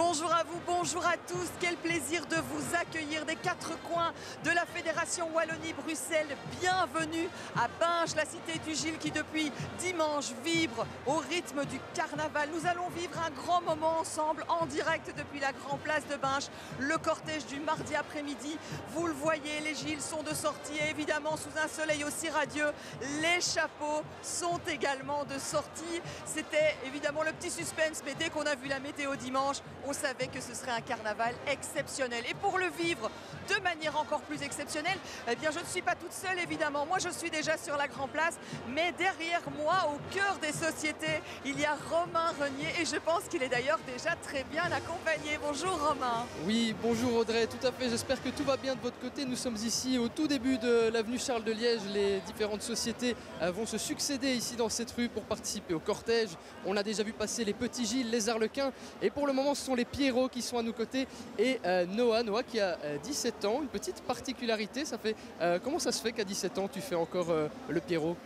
Bonjour à vous, bonjour à tous. Quel plaisir de vous accueillir des quatre coins de la Fédération Wallonie-Bruxelles. Bienvenue à Binche, la cité du Gilles qui depuis dimanche vibre au rythme du carnaval. Nous allons vivre un grand moment ensemble en direct depuis la grande place de Binche. Le cortège du mardi après-midi, vous le voyez, les Gilles sont de sortie et évidemment sous un soleil aussi radieux, les chapeaux sont également de sortie. C'était évidemment le petit suspense, mais dès qu'on a vu la météo dimanche, on savait que ce serait un carnaval exceptionnel. Et pour le vivre de manière encore plus exceptionnelle, eh bien je ne suis pas toute seule évidemment. Moi je suis déjà sur la Grand Place, mais derrière moi, au cœur des sociétés, il y a Romain Renier et je pense qu'il est d'ailleurs déjà très bien accompagné. Bonjour Romain. Oui, bonjour Audrey, tout à fait. J'espère que tout va bien de votre côté. Nous sommes ici au tout début de l'avenue Charles de Liège. Les différentes sociétés vont se succéder ici dans cette rue pour participer au cortège. On a déjà vu passer les petits Gilles, les Arlequins et pour le moment ce sont les Pierrots qui sont à nos côtés et Noah qui a 17 ans, une petite particularité, ça fait comment ça se fait qu'à 17 ans tu fais encore le Pierrot?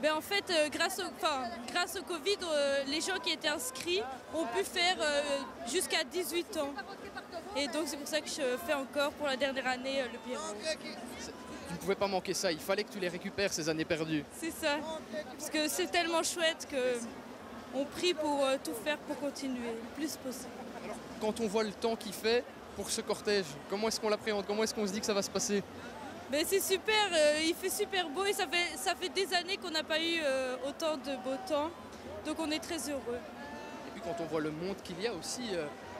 Ben en fait, grâce au Covid, les gens qui étaient inscrits ont pu faire jusqu'à 18 ans. Et donc c'est pour ça que je fais encore pour la dernière année le Pierrot. Tu ne pouvais pas manquer ça, il fallait que tu les récupères ces années perdues. C'est ça, parce que c'est tellement chouette qu'on prie pour tout faire pour continuer le plus possible. Alors, quand on voit le temps qu'il fait pour ce cortège, comment est-ce qu'on l'appréhende? Comment est-ce qu'on se dit que ça va se passer? Ben c'est super, il fait super beau et ça fait des années qu'on n'a pas eu autant de beau temps, donc on est très heureux. Et puis quand on voit le monde qu'il y a aussi,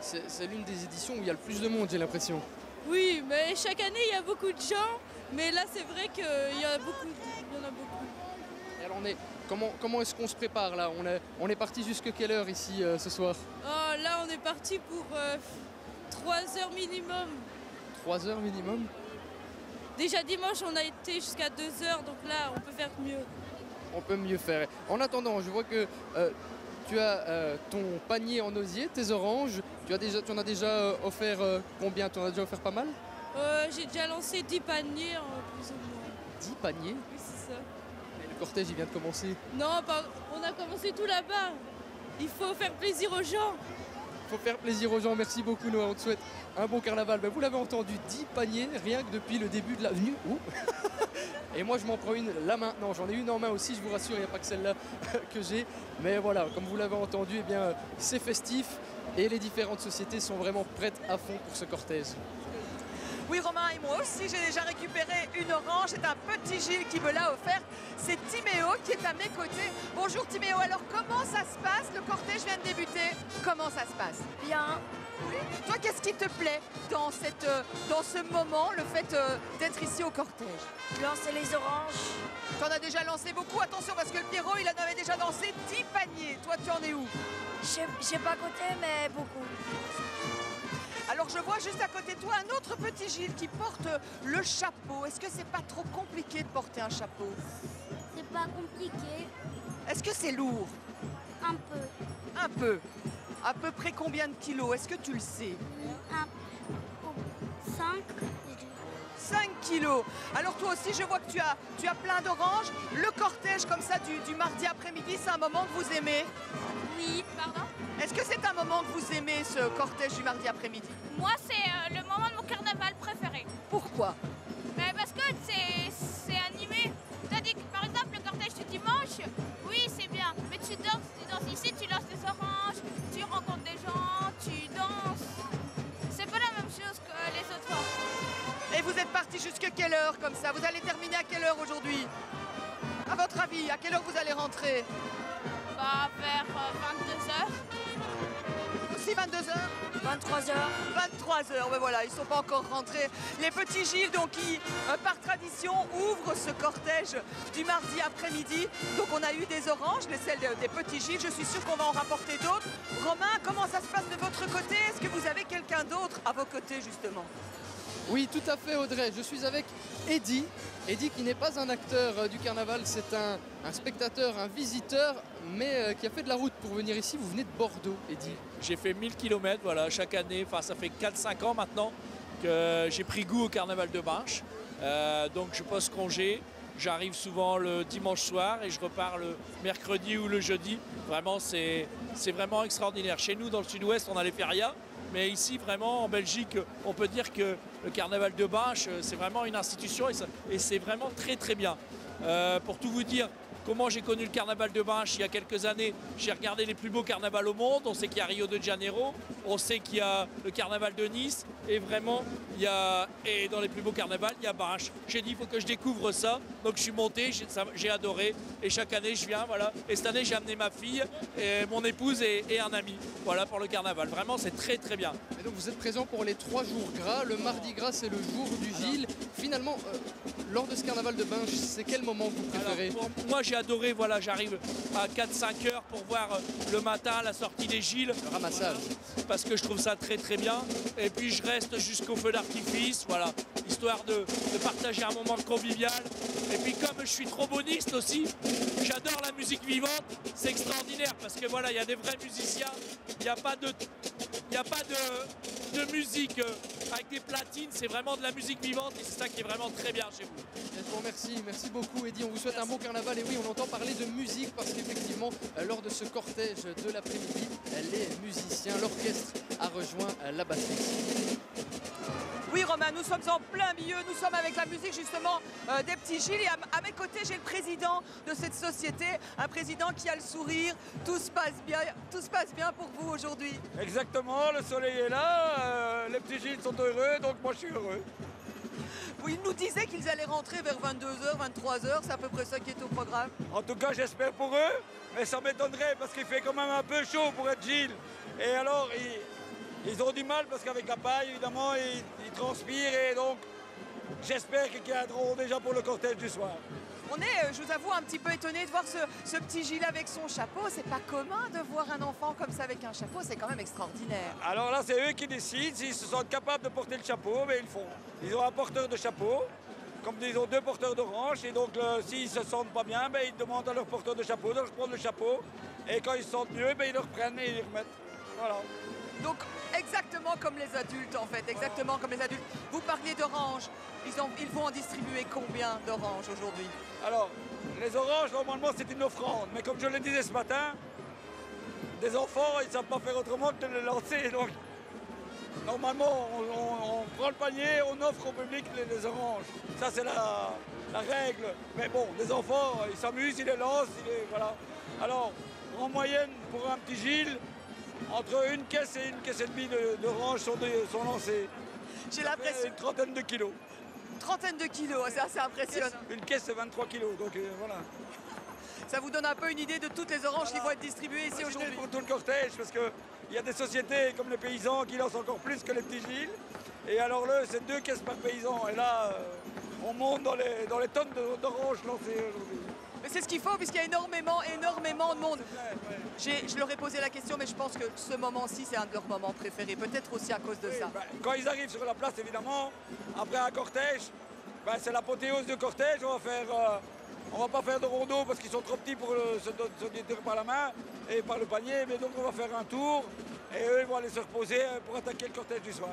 c'est l'une des éditions où il y a le plus de monde, j'ai l'impression. Oui, mais chaque année il y a beaucoup de gens, mais là c'est vrai qu'il y en a beaucoup. Et alors comment est-ce qu'on se prépare là? On est parti jusqu'à quelle heure ici ce soir? Oh, là on est parti pour 3 heures minimum. 3 heures minimum? Déjà dimanche on a été jusqu'à 2 heures, donc là on peut faire mieux. On peut mieux faire. En attendant, je vois que tu as ton panier en osier, tes oranges. Tu en as déjà offert combien? Tu en as déjà offert pas mal? J'ai déjà lancé 10 paniers plus ou moins. 10 paniers? Oui, c'est ça. Et le cortège il vient de commencer. Non, on a commencé tout là-bas. Il faut faire plaisir aux gens. Il faut faire plaisir aux gens. Merci beaucoup Noah, on te souhaite un bon carnaval. Ben, vous l'avez entendu, 10 paniers rien que depuis le début de l'avenue. Et moi je m'en prends une là maintenant. J'en ai une en main aussi, je vous rassure, il n'y a pas que celle-là que j'ai. Mais voilà, comme vous l'avez entendu, eh bien, c'est festif et les différentes sociétés sont vraiment prêtes à fond pour ce cortège. Oui Romain, et moi aussi j'ai déjà récupéré une orange, c'est un petit Gilles qui me l'a offert, c'est Timéo qui est à mes côtés. Bonjour Timéo, alors comment ça se passe? Le cortège vient de débuter, comment ça se passe? Bien. Oui. Toi qu'est-ce qui te plaît dans ce moment, le fait d'être ici au cortège? Lancer les oranges. Tu en as déjà lancé beaucoup, attention parce que le Pierrot il en avait déjà lancé 10 paniers, toi tu en es où? Je sais pas côté, mais beaucoup. Alors je vois juste à côté de toi un autre petit Gilles qui porte le chapeau. Est-ce que c'est pas trop compliqué de porter un chapeau? C'est pas compliqué. Est-ce que c'est lourd? Un peu. Un peu. À peu près combien de kilos? Est-ce que tu le sais? 5. 5 kilos. Alors toi aussi je vois que tu as plein d'oranges. Le cortège comme ça du mardi après-midi, c'est un moment que vous aimez? Oui. Pardon? Est-ce que c'est un moment que vous aimez, ce cortège du mardi après-midi? Moi, c'est le moment de mon carnaval préféré. Pourquoi? Parce que c'est animé. C'est-à-dire que, par exemple, le cortège du dimanche, oui, c'est bien. Mais tu danses ici, tu lances des oranges, tu rencontres des gens, tu danses. C'est pas la même chose que les autres fois. Et vous êtes parti jusqu'à quelle heure comme ça? Vous allez terminer à quelle heure aujourd'hui? À votre avis, à quelle heure vous allez rentrer? Vers 22h. Aussi 22h? 23h. 23h, ben voilà, ils ne sont pas encore rentrés. Les petits Gilles, donc, qui, par tradition, ouvrent ce cortège du mardi après-midi. Donc on a eu des oranges, celles des petits Gilles. Je suis sûre qu'on va en rapporter d'autres. Romain, comment ça se passe de votre côté? Est-ce que vous avez quelqu'un d'autre à vos côtés, justement? Oui, tout à fait Audrey. Je suis avec Eddy. Eddy qui n'est pas un acteur du carnaval, c'est un spectateur, un visiteur, mais qui a fait de la route pour venir ici. Vous venez de Bordeaux, Eddy. J'ai fait 1000 km voilà, chaque année, enfin ça fait 4-5 ans maintenant que j'ai pris goût au carnaval de Binche. Donc je pose congé, j'arrive souvent le dimanche soir et je repars le mercredi ou le jeudi. Vraiment c'est vraiment extraordinaire. Chez nous dans le sud-ouest on a les férias, Mais ici, vraiment, en Belgique, on peut dire que le carnaval de Binche, c'est vraiment une institution et c'est vraiment très très bien. Pour tout vous dire, comment j'ai connu le carnaval de Binche il y a quelques années, j'ai regardé les plus beaux carnavals au monde. On sait qu'il y a Rio de Janeiro, on sait qu'il y a le carnaval de Nice et vraiment, et dans les plus beaux carnavals, il y a Binche. J'ai dit, il faut que je découvre ça. Donc je suis monté, j'ai adoré et chaque année je viens. Voilà. Et cette année, j'ai amené ma fille, et mon épouse et un ami voilà, pour le carnaval. Vraiment, c'est très très bien. Et donc vous êtes présent pour les 3 jours gras. Le mardi gras, c'est le jour du Gilles. Finalement, lors de ce carnaval de Binche, c'est quel moment que vous préférez? Alors, moi j'ai adoré, voilà, j'arrive à 4-5 heures pour voir le matin la sortie des Gilles. Le ramassage. Parce que je trouve ça très très bien. Et puis je reste jusqu'au feu d'artifice, voilà, histoire de partager un moment convivial. Et puis comme je suis tromboniste aussi, j'adore la musique vivante, c'est extraordinaire parce que voilà, il y a des vrais musiciens, il n'y a pas de musique avec des platines, c'est vraiment de la musique vivante et c'est ça qui est vraiment très bien chez vous. Je vous remercie, merci beaucoup Eddy, on vous souhaite un bon carnaval et oui, on entend parler de musique parce qu'effectivement, lors de ce cortège de l'après-midi, les musiciens, l'orchestre a rejoint la batterie. Oui Romain, nous sommes en plein milieu, nous sommes avec la musique justement des petits Gilles et à mes côtés j'ai le président de cette société, un président qui a le sourire, tout se passe bien pour vous aujourd'hui. Exactement, le soleil est là, les petits Gilles sont heureux, donc moi je suis heureux. Oui, ils nous disaient qu'ils allaient rentrer vers 22h, 23h, c'est à peu près ça qui est au programme. En tout cas j'espère pour eux, mais ça m'étonnerait parce qu'il fait quand même un peu chaud pour être Gilles. Et alors ils ont du mal parce qu'avec la paille évidemment ils transpirent et donc j'espère qu'ils viendront déjà pour le cortège du soir. On est, je vous avoue, un petit peu étonné de voir ce petit Gilles avec son chapeau. C'est pas commun de voir un enfant comme ça avec un chapeau, c'est quand même extraordinaire. Alors là, c'est eux qui décident. S'ils se sentent capables de porter le chapeau, mais ils le font. Ils ont un porteur de chapeau, comme ils ont 2 porteurs d'orange. Et donc, s'ils se sentent pas bien, ben, ils demandent à leur porteur de chapeau de leur prendre le chapeau. Et quand ils se sentent mieux, ben, ils le reprennent et ils le remettent. Voilà. Donc, exactement comme les adultes, en fait. Exactement comme les adultes. Vous parliez d'orange. Ils vont en distribuer combien d'oranges aujourd'hui? Alors, les oranges, normalement, c'est une offrande. Mais comme je le disais ce matin, des enfants, ils ne savent pas faire autrement que de les lancer. Donc, normalement, on prend le panier, on offre au public les oranges. Ça, c'est la règle. Mais bon, les enfants, ils s'amusent, ils les lancent. Voilà. Alors, en moyenne, pour un petit Gilles, entre une caisse et une caisse et demie d'oranges sont lancées. J'ai l'impression... Une trentaine de kilos. Une trentaine de kilos, c'est assez impressionnant. Une caisse, c'est 23 kilos, donc voilà. Ça vous donne un peu une idée de toutes les oranges qui vont être distribuées ici aujourd'hui. Pour tout le cortège, parce qu'il y a des sociétés comme les paysans qui lancent encore plus que les petits Gilles. Et alors là, c'est 2 caisses par paysan. Et là, on monte dans les tonnes d'oranges lancées aujourd'hui. Mais c'est ce qu'il faut, puisqu'il y a énormément de monde. Ouais. Je leur ai posé la question, mais je pense que ce moment-ci, c'est un de leurs moments préférés. Peut-être aussi à cause de ça. Ben, quand ils arrivent sur la place, évidemment, après un cortège, ben, c'est l'apothéose du cortège. On va pas faire de rondeau parce qu'ils sont trop petits pour se détruire par la main et par le panier. Mais donc on va faire un tour et eux ils vont aller se reposer pour attaquer le cortège du soir.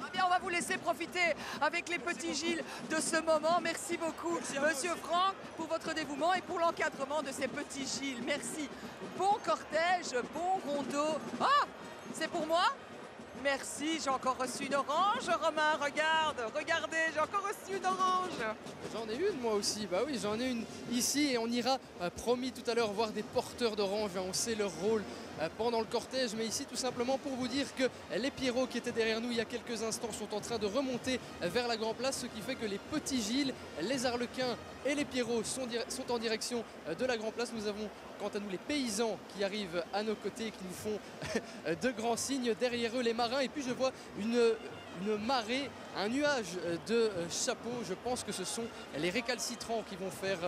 Eh bien, on va vous laisser profiter avec les petits Gilles de ce moment. Merci beaucoup, Monsieur Franck, pour votre dévouement et pour l'encadrement de ces petits Gilles. Merci. Bon cortège, bon rondeau. Ah, c'est pour moi? Merci, j'ai encore reçu une orange, Romain, regardez, j'ai encore reçu une orange. J'en ai une moi aussi, bah oui, j'en ai une ici et on ira, promis tout à l'heure, voir des porteurs d'orange, on sait leur rôle pendant le cortège, mais ici tout simplement pour vous dire que les Pierrots qui étaient derrière nous il y a quelques instants sont en train de remonter vers la Grand Place, ce qui fait que les petits Gilles, les Arlequins et les Pierrots sont en direction de la Grand Place. Nous avons quant à nous les paysans qui arrivent à nos côtés, qui nous font de grands signes, derrière eux les marins et puis je vois une marée, un nuage de chapeaux. Je pense que ce sont les récalcitrants qui vont faire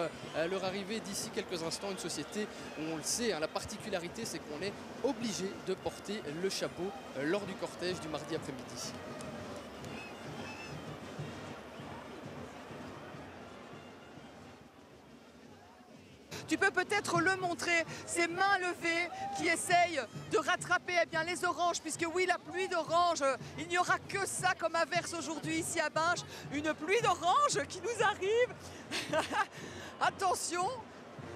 leur arrivée d'ici quelques instants. Une société où on le sait, hein, la particularité c'est qu'on est obligé de porter le chapeau lors du cortège du mardi après-midi. Tu peux peut-être le montrer, ces mains levées qui essayent de rattraper les oranges, puisque oui, la pluie d'oranges, il n'y aura que ça comme averse aujourd'hui ici à Binche, une pluie d'oranges qui nous arrive. Attention,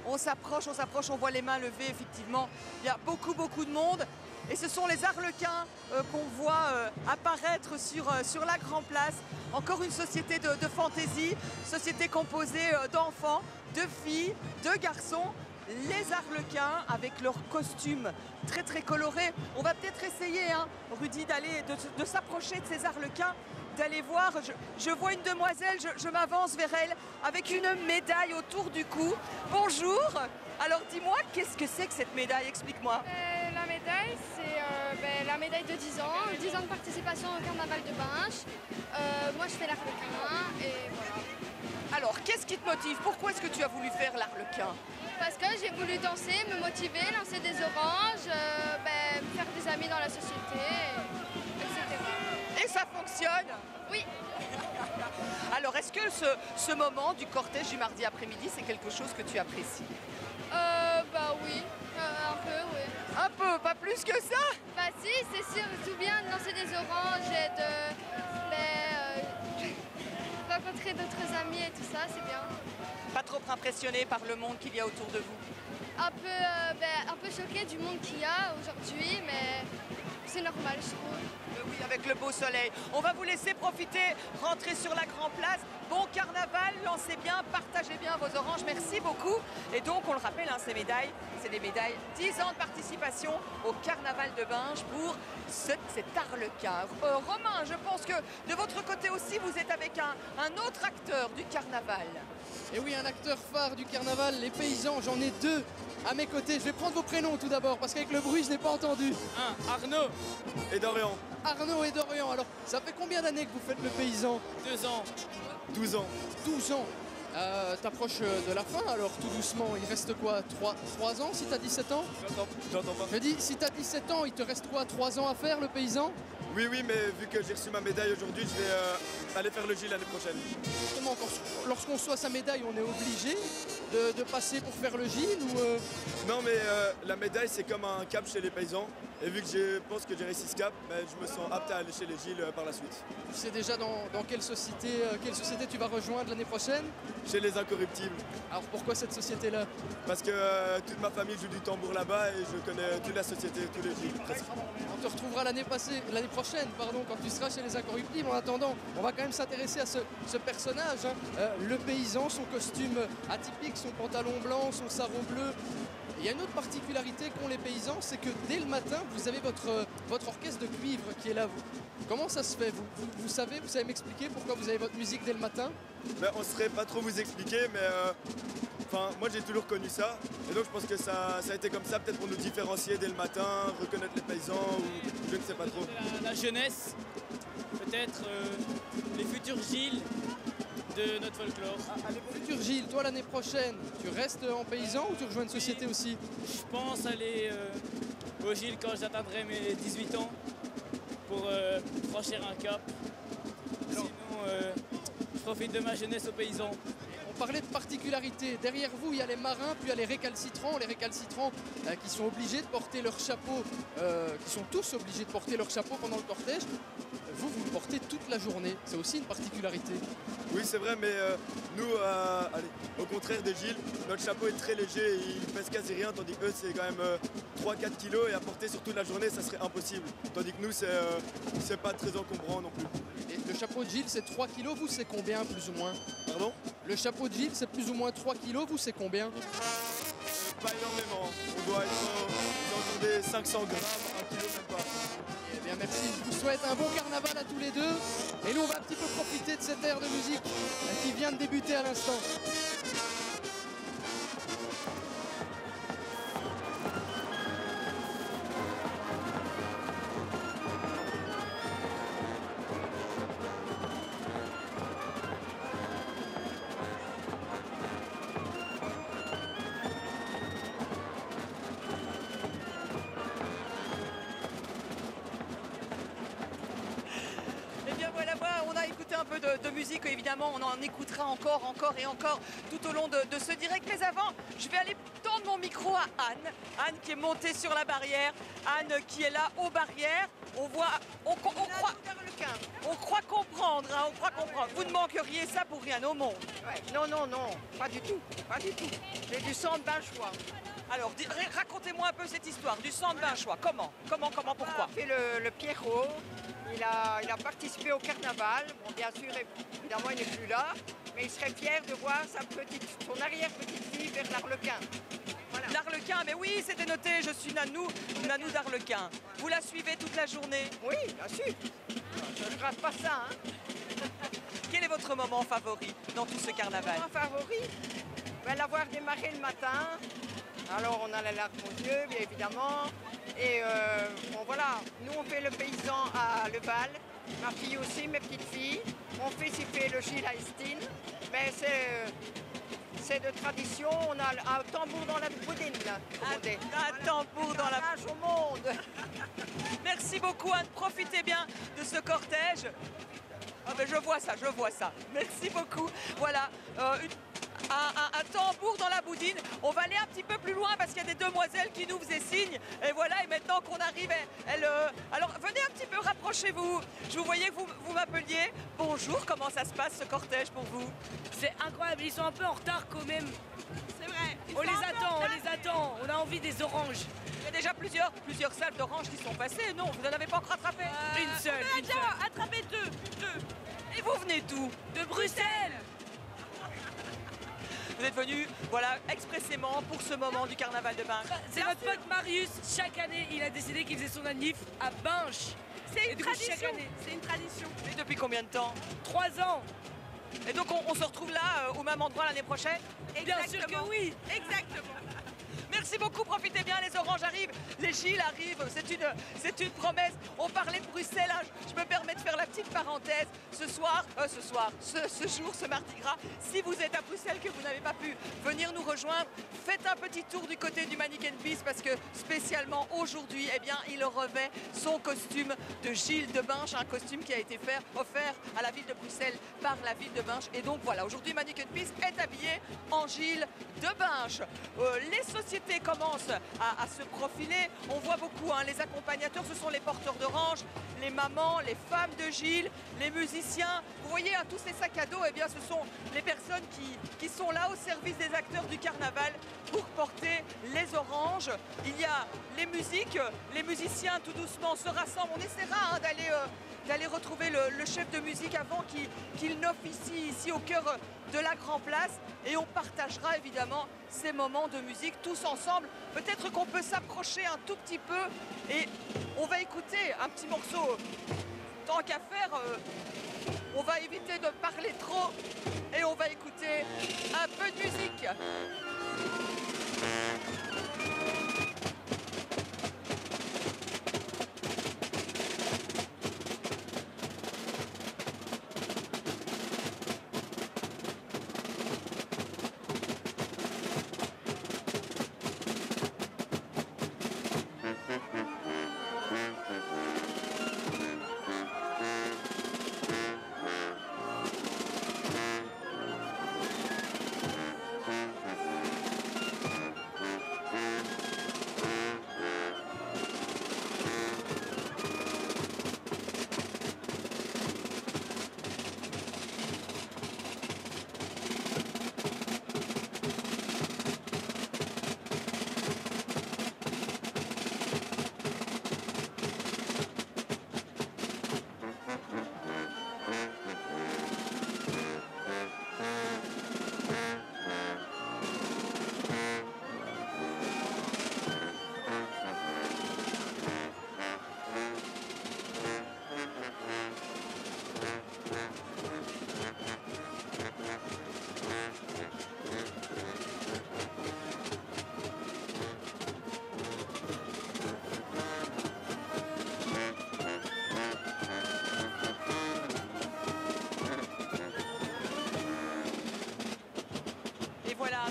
on s'approche, on voit les mains levées, effectivement, il y a beaucoup de monde. Et ce sont les Arlequins qu'on voit apparaître sur la Grand Place. Encore une société de fantaisie, société composée d'enfants, de filles, de garçons. Les Arlequins avec leurs costumes très très colorés. On va peut-être essayer, hein, Rudy, de s'approcher de ces Arlequins, d'aller voir. Je vois une demoiselle, je m'avance vers elle avec une médaille autour du cou. Bonjour. Alors dis-moi, qu'est-ce que c'est que cette médaille? Explique-moi. La médaille, c'est la médaille de 10 ans, 10 ans de participation au carnaval de Binche. Moi, je fais l'Arlequin et voilà. Alors, qu'est-ce qui te motive? Pourquoi est-ce que tu as voulu faire l'Arlequin? Parce que j'ai voulu danser, me motiver, lancer des oranges, faire des amis dans la société, etc. Et ça fonctionne? Oui. Alors, est-ce que ce moment du cortège du mardi après-midi, c'est quelque chose que tu apprécies? Oui, un peu, oui. Un peu, pas plus que ça? Bah si, c'est surtout bien de lancer des oranges et de rencontrer d'autres amis et tout ça, c'est bien. Pas trop impressionné par le monde qu'il y a autour de vous? Un peu choqué du monde qu'il y a aujourd'hui, mais c'est normal, je trouve. Oui, avec le beau soleil. On va vous laisser profiter, rentrer sur la Grand Place. Bon carnaval, lancez bien, partagez bien vos oranges, merci beaucoup. Et donc, on le rappelle, hein, ces médailles, c'est des médailles 10 ans de participation au carnaval de Binche pour cet Arlequin. Romain, je pense que de votre côté aussi, vous êtes avec un autre acteur du carnaval. Et oui, un acteur phare du carnaval, les paysans, j'en ai deux à mes côtés. Je vais prendre vos prénoms tout d'abord, parce qu'avec le bruit, je n'ai pas entendu. Arnaud et Dorian. Arnaud et Dorian, alors ça fait combien d'années que vous faites le paysan? 2 ans. 12 ans. 12 ans. T'approches de la fin, alors tout doucement, il reste quoi, 3 ans si t'as 17 ans? J'entends pas. Je dis, si t'as 17 ans, il te reste quoi, 3 ans à faire le paysan? Oui, mais vu que j'ai reçu ma médaille aujourd'hui, je vais aller faire le Gilles l'année prochaine. Justement, lorsqu'on reçoit sa médaille, on est obligé de passer pour faire le Gilles ou Non, mais la médaille, c'est comme un cap chez les paysans. Et vu que je pense que j'ai réussi ce cap, je me sens apte à aller chez les Gilles par la suite. Tu sais déjà dans quelle société tu vas rejoindre l'année prochaine? Chez les Incorruptibles. Alors pourquoi cette société-là? Parce que toute ma famille joue du tambour là-bas et je connais toute la société, tous les Gilles presque. On te retrouvera l'année prochaine, quand tu seras chez les Incorruptibles. En attendant, on va quand même s'intéresser à ce personnage, hein. Le paysan, son costume atypique, son pantalon blanc, son sarrau bleu. Il y a une autre particularité qu'ont les paysans, c'est que dès le matin, vous avez votre orchestre de cuivre qui est là. Comment ça se fait? Vous savez m'expliquer pourquoi vous avez votre musique dès le matin? On ne saurait pas trop vous expliquer, mais moi j'ai toujours connu ça. Et donc je pense que ça a été comme ça, peut-être pour nous différencier dès le matin, reconnaître les paysans, ou je ne sais pas trop. La jeunesse, peut-être les futurs Gilles de notre folklore. Futur Gilles, toi l'année prochaine, tu restes en paysan ou tu rejoins une société aussi? Je pense aller au Gilles quand j'atteindrai mes 18 ans pour franchir un cap. Sinon, je profite de ma jeunesse aux paysans. On parlait de particularité. Derrière vous, il y a les marins, puis il y a les récalcitrants. Les récalcitrants qui sont obligés de porter leur chapeau, qui sont tous obligés de porter leur chapeau pendant le cortège. Vous le portez toute la journée. C'est aussi une particularité. Oui, c'est vrai, mais nous, au contraire des Gilles, notre chapeau est très léger, il pèse quasi rien, tandis que eux, c'est quand même 3-4 kilos et à porter sur toute la journée, ça serait impossible. Tandis que nous, c'est pas très encombrant non plus. Et le chapeau de Gilles, c'est 3 kilos, vous, c'est combien, plus ou moins? Pardon? Le chapeau de Gilles, c'est plus ou moins 3 kilos, vous, c'est combien? Pas énormément. On doit être autour des 500 grammes, 1 kilo même pas. Eh bien, merci. Je vous souhaite un bon carnaval à tous les deux. Et nous, on va un petit peu profiter de cette aire de musique qui vient de débuter à l'instant. De musique, évidemment, on en écoutera encore et encore tout au long de ce direct. Mais avant, je vais aller tendre mon micro à Anne. Anne qui est montée sur la barrière. Anne qui est là aux barrières. On croit comprendre, hein, on croit comprendre. Vous ne manqueriez ça pour rien au monde. Ouais. Non, pas du tout. J'ai du sang de Binchois. Alors, racontez-moi un peu cette histoire du centre Binchois. Comment, pourquoi? On fait le Pierrot. Il a participé au carnaval. Bon, bien sûr, évidemment, il n'est plus là. Mais il serait fier de voir son arrière-petite-fille vers l'Arlequin. Voilà. L'Arlequin, mais oui, c'était noté. Je suis Nanou d'Arlequin. Vous la suivez toute la journée? Oui, bien sûr. Je ne rate pas ça. Hein. Quel est votre moment favori dans tout ce carnaval? Mon moment favori, l'avoir démarré le matin. Alors on a la larme aux yeux, bien évidemment. Et bon voilà, nous on fait le paysan à Leval, ma fille aussi, mes petites filles. Mon fils il fait le Gilles à Estine. Mais c'est de tradition, on a un tambour dans la boudine. Un tambour dans la au monde. Merci beaucoup Anne, profitez bien de ce cortège. Ah ben je vois ça. Merci beaucoup. Voilà, un tambour dans la boudine. On va aller un petit peu plus loin parce qu'il y a des demoiselles qui nous faisaient signe. Et voilà, et maintenant qu'on arrive, alors venez un petit peu, rapprochez-vous. Je vous voyais que vous m'appeliez. Bonjour, comment ça se passe ce cortège pour vous? C'est incroyable, ils sont un peu en retard quand même. C'est vrai. On les attend, on a envie des oranges. Il y a déjà plusieurs salves d'oranges qui sont passées. Non, vous n'en avez pas encore attrapé? Une seule. On a déjà attrapé deux. Et vous venez d'où? De Bruxelles. Vous êtes venus, voilà, expressément pour ce moment du carnaval de Binche. C'est notre pote Marius. Chaque année, il a décidé qu'il faisait son anniv à Binche. C'est une tradition. Et depuis combien de temps? 3 ans. Et donc on se retrouve là au même endroit l'année prochaine? Bien sûr que oui. Exactement. Merci beaucoup, profitez bien, les oranges arrivent, les Gilles arrivent, c'est une promesse. On parlait de Bruxelles, hein. Je me permets de faire la petite parenthèse. Ce jour, ce mardi gras, si vous êtes à Bruxelles, que vous n'avez pas pu venir nous rejoindre, faites un petit tour du côté du Mannequin Beast parce que spécialement aujourd'hui, eh bien, il revêt son costume de Gilles de Binche, un costume qui a été offert à la ville de Bruxelles par la ville de Binche. Et donc voilà, aujourd'hui, Mannequin Beast est habillé en Gilles de Binche. Les sociétés commencent à se profiler. On voit beaucoup, hein, les accompagnateurs, ce sont les porteurs d'orange, les mamans, les femmes de Gilles, les musiciens. Vous voyez, hein, tous ces sacs à dos, eh bien, ce sont les personnes qui sont là au service des acteurs du carnaval pour porter les oranges. Il y a les musiques, les musiciens tout doucement se rassemblent. On essaiera, hein, d'aller retrouver le chef de musique avant qu'il n'officie ici au cœur de la Grand Place, et on partagera évidemment ces moments de musique tous ensemble. Peut-être qu'on peut s'approcher un tout petit peu et on va écouter un petit morceau. Tant qu'à faire, on va éviter de parler trop et on va écouter un peu de musique.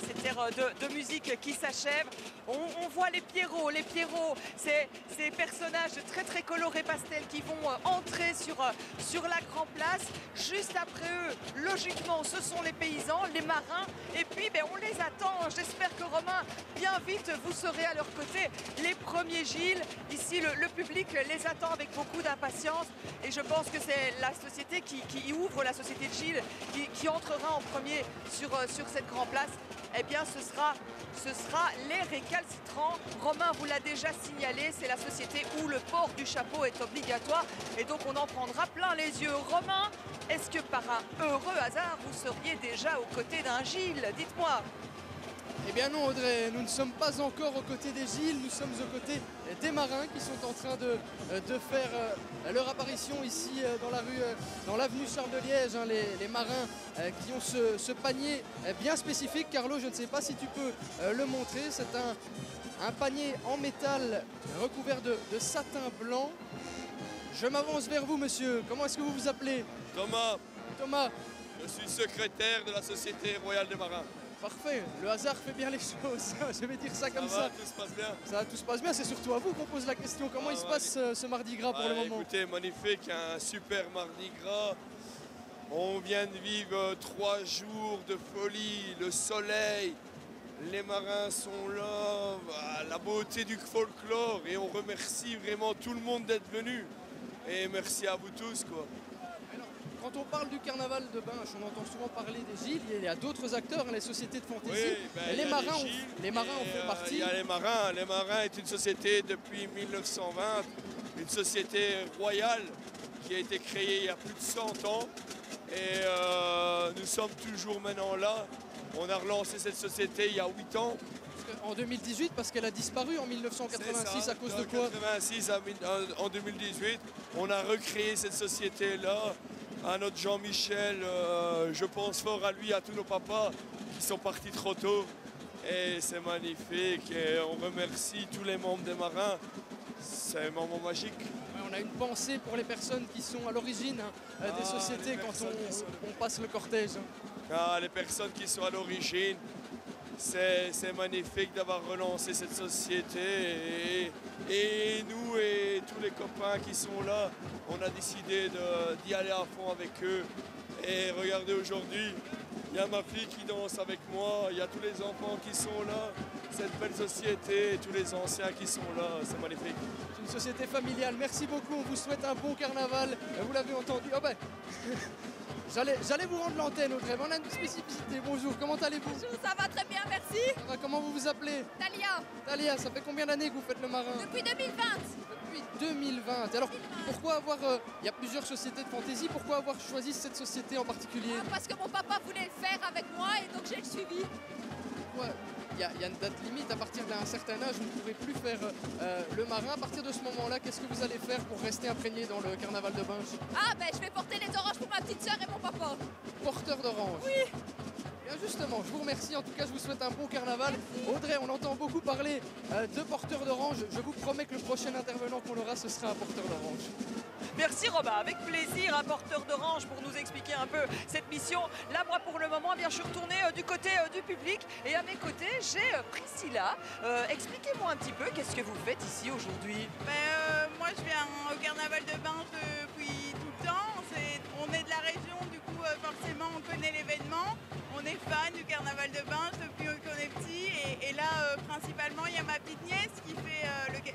cette heure de musique qui s'achève. On voit les Pierrots, c'est ces personnages très très colorés pastel qui vont entrer sur la Grand Place. Juste après eux, logiquement, ce sont les paysans, les marins. Et puis, on les attend. J'espère que Romain, bien vite, vous serez à leur côté. Les premiers Gilles, ici, le public les attend avec beaucoup d'impatience. Et je pense que c'est la société qui ouvre, la société de Gilles, qui entrera en premier sur cette Grand Place. Eh bien, ce sera les récalcitrants. Romain vous l'a déjà signalé, c'est la société où le port du chapeau est obligatoire. Et donc, on en prendra plein les yeux. Romain, est-ce que par un heureux hasard, vous seriez déjà aux côtés d'un Gilles? Dites-moi. Eh bien non Audrey, nous ne sommes pas encore aux côtés des Gilles, nous sommes aux côtés des marins qui sont en train de faire leur apparition ici dans l'avenue Charles de Liège. Hein, les marins qui ont ce panier bien spécifique. Carlo, je ne sais pas si tu peux le montrer, c'est un panier en métal recouvert de satin blanc. Je m'avance vers vous monsieur, comment est-ce que vous vous appelez? Thomas. Thomas. Je suis secrétaire de la Société Royale des Marins. Parfait, le hasard fait bien les choses, je vais dire ça comme ça. Tout se passe bien. Tout se passe bien, c'est surtout à vous qu'on pose la question. Comment il se passe ce Mardi Gras pour le moment? Écoutez, magnifique, un super Mardi Gras. On vient de vivre 3 jours de folie, le soleil, les marins sont là, la beauté du folklore et on remercie vraiment tout le monde d'être venu. Et merci à vous tous quoi. Quand on parle du carnaval de Binche, on entend souvent parler des Gilles, il y a d'autres acteurs, les sociétés de fantaisie. Oui, les marins en font partie. Il y a les marins. Les marins est une société depuis 1920, une société royale qui a été créée il y a plus de 100 ans. Et nous sommes toujours maintenant là. On a relancé cette société il y a 8 ans. En 2018, parce qu'elle a disparu en 1986 à cause de quoi? En 2018, on a recréé cette société-là. À notre Jean-Michel, je pense fort à lui, à tous nos papas qui sont partis trop tôt. Et c'est magnifique et on remercie tous les membres des marins. C'est un moment magique. Ouais, on a une pensée pour les personnes qui sont à l'origine des sociétés quand on passe le cortège. Les personnes qui sont à l'origine, c'est magnifique d'avoir relancé cette société. Et nous et tous les copains qui sont là, on a décidé d'y aller à fond avec eux. Et regardez aujourd'hui, il y a ma fille qui danse avec moi, il y a tous les enfants qui sont là, cette belle société, tous les anciens qui sont là, c'est magnifique. C'est une société familiale, merci beaucoup, on vous souhaite un bon carnaval, vous l'avez entendu. Oh ben. J'allais vous rendre l'antenne Audrey, mais on a une spécificité. Bonjour, comment allez-vous? Bonjour, ça va très bien, merci. Ça va, comment vous vous appelez? Talia. Talia, ça fait combien d'années que vous faites le marin? Depuis 2020. Depuis 2020. Alors, pourquoi avoir... il y a plusieurs sociétés de fantaisie, pourquoi avoir choisi cette société en particulier? Parce que mon papa voulait le faire avec moi et donc j'ai le suivi. Ouais. Il y a une date limite, à partir d'un certain âge, vous ne pourrez plus faire le marin. À partir de ce moment-là, qu'est-ce que vous allez faire pour rester imprégné dans le carnaval de Binche? Ah ben je vais porter les oranges pour ma petite sœur et mon papa. Porteur d'oranges? Oui. Bien justement, je vous remercie. En tout cas, je vous souhaite un bon carnaval. Merci. Audrey, on entend beaucoup parler de porteurs d'oranges. Je vous promets que le prochain intervenant qu'on aura, ce sera un porteur d'orange. Merci Robin, avec plaisir, un porteur d'orange pour nous expliquer un peu cette mission. Là, moi, pour le moment, je suis retournée du côté du public et à mes côtés, j'ai Priscilla. Expliquez-moi un petit peu, qu'est-ce que vous faites ici aujourd'hui? Moi, je viens au carnaval de Binche depuis tout le temps. On est de la région, du coup, forcément, on connaît l'événement. On est fan du carnaval de Binche depuis qu'on est petit. Et là, principalement, il y a ma petite nièce qui fait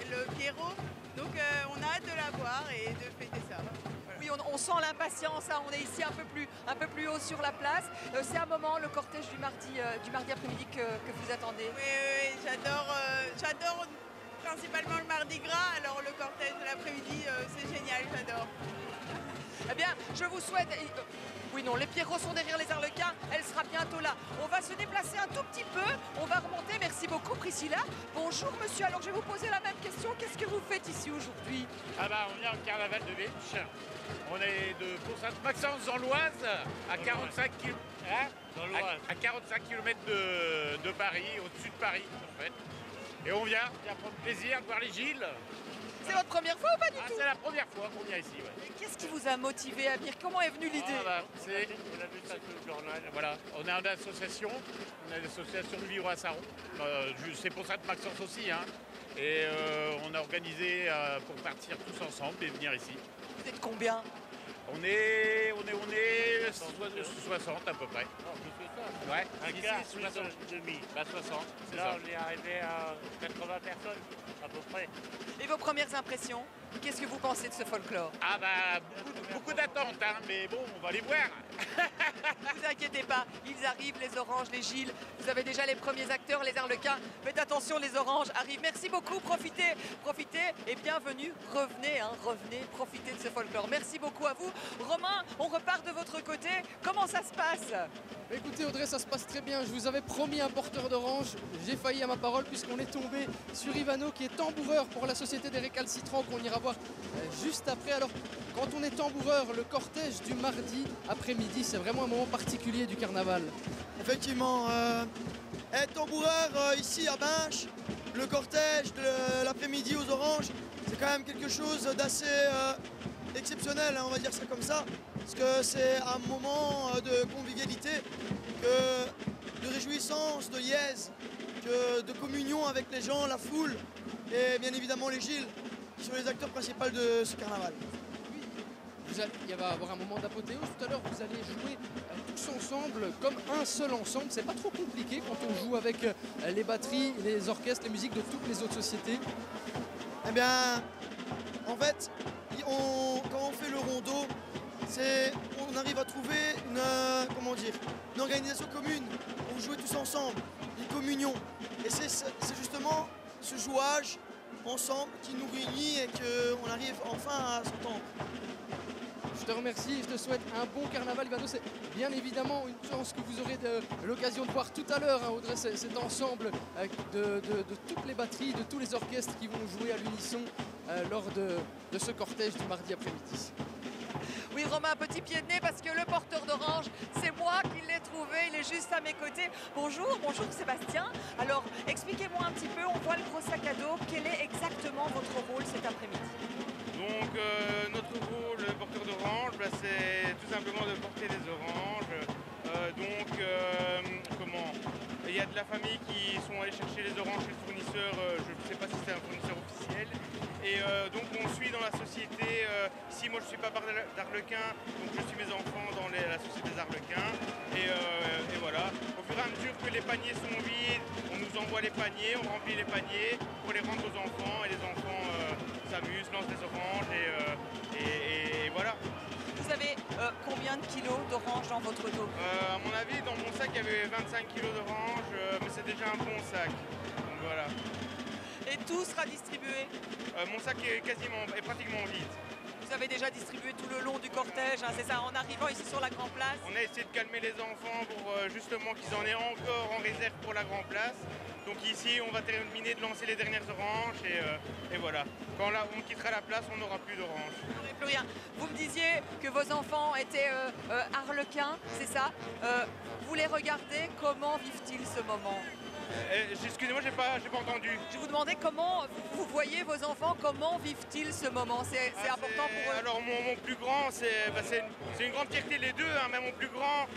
le Pierrot. Donc on a hâte de la voir et de fêter ça. Voilà. Oui, on sent l'impatience, hein. On est ici un peu plus haut sur la place. C'est un moment, le cortège du mardi après-midi que vous attendez. Oui, j'adore principalement le Mardi Gras, alors le cortège de l'après-midi, c'est génial, j'adore. Eh bien, je vous souhaite... Oui, non, les Pierrots sont derrière les Arlequins, elle sera bientôt là. On va se déplacer un tout petit peu, on va remonter. Merci beaucoup, Priscilla. Bonjour, monsieur. Alors, je vais vous poser la même question. Qu'est-ce que vous faites ici aujourd'hui? Ah bah, on vient au carnaval de Binche. On est de Pont-Sainte-Maxence dans l'Oise, à 45 km, à 45 km de Paris, au-dessus de Paris, en fait. Et on vient prendre plaisir de voir les Gilles. C'est votre première fois ou pas du tout? C'est la première fois qu'on vient ici, ouais. Qu'est-ce qui vous a motivé à venir? Comment est venue l'idée? On a vu ça sur le journal, voilà. On est en association, on a l'association de Vivre à Saron. C'est pour Sainte-Maxence aussi, hein. Et on a organisé pour partir tous ensemble et venir ici. Vous êtes combien? On est 60 à peu près. Ouais, Un ici, quart, 60. demi. Bah 60, c'est Là, ça. on est arrivé à 80 personnes, à peu près. Et vos premières impressions? Qu'est-ce que vous pensez de ce folklore? Ah bah, beaucoup d'attentes, hein, mais bon, on va les voir. Ne vous inquiétez pas, ils arrivent, les oranges, les Gilles. Vous avez déjà les premiers acteurs, les Arlequins. Faites attention, les oranges arrivent. Merci beaucoup, profitez et bienvenue. Revenez, revenez, profitez de ce folklore. Merci beaucoup à vous. Romain, on repart de votre côté. Comment ça se passe? Écoutez Audrey, ça se passe très bien. Je vous avais promis un porteur d'orange. J'ai failli à ma parole puisqu'on est tombé sur Ivano qui est tamboureur pour la société des récalcitrants qu'on ira voir juste après. Alors, quand on est tamboureur, le cortège du mardi après-midi, c'est vraiment un moment particulier du carnaval. Effectivement, être tamboureur ici à Binche, le cortège de l'après-midi aux oranges, c'est quand même quelque chose d'assez exceptionnel, on va dire ça comme ça, parce que c'est un moment de convivialité, de réjouissance, de liesse, de communion avec les gens, la foule et bien évidemment les Gilles, qui sont les acteurs principaux de ce carnaval. Il va y avoir un moment d'apothéose tout à l'heure, vous allez jouer tous ensemble comme un seul ensemble. C'est pas trop compliqué quand on joue avec les batteries, les orchestres, les musiques de toutes les autres sociétés. Eh bien, en fait, quand on fait le rondeau, on arrive à trouver une organisation commune où jouer tous ensemble, une communion. Et c'est justement ce jouage ensemble qui nous réunit et qu'on arrive enfin à s'entendre. Je te remercie, je te souhaite un bon carnaval Ivano. C'est bien évidemment une chance que vous aurez l'occasion de voir tout à l'heure, Audrey, cet ensemble de toutes les batteries, de tous les orchestres qui vont jouer à l'unisson lors de ce cortège du mardi après-midi. Oui, Romain, petit pied de nez parce que le porteur d'orange, c'est moi qui l'ai trouvé, il est juste à mes côtés. Bonjour Sébastien. Alors, expliquez-moi un petit peu, on voit le gros sac à dos. Quel est exactement votre rôle cet après-midi? Donc notre rôle, le porteur d'orange, c'est tout simplement de porter des oranges. Il y a de la famille qui sont allés chercher les oranges chez le fournisseur, je ne sais pas si c'est un fournisseur officiel. Et donc on suit dans la société, ici moi je ne suis pas d'Arlequin, donc je suis mes enfants dans la société des Arlequins. Et voilà, au fur et à mesure que les paniers sont vides, on nous envoie les paniers, on remplit les paniers pour les rendre aux enfants et les enfants s'amusent, lancent des oranges et voilà. Vous avez combien de kilos d'oranges dans votre dos? À mon avis, dans mon sac, il y avait 25 kilos d'oranges, mais c'est déjà un bon sac. Donc voilà. Et tout sera distribué? Mon sac est pratiquement vide. Vous avez déjà distribué tout le long du cortège, c'est ça, en arrivant ici sur la Grand Place? On a essayé de calmer les enfants pour justement qu'ils en aient encore en réserve pour la Grand Place. Donc ici, on va terminer de lancer les dernières oranges et voilà. Quand là, on quittera la place, on n'aura plus d'oranges. Vous n'aurez plus rien. Vous me disiez que vos enfants étaient arlequins, c'est ça? Vous les regardez, comment vivent-ils ce moment? Excusez-moi, j'ai pas entendu. Je vous demandais comment vous voyez vos enfants, comment vivent-ils ce moment? C'est important pour eux. Alors mon plus grand, c'est une grande fierté les deux, hein. Même mon plus grand,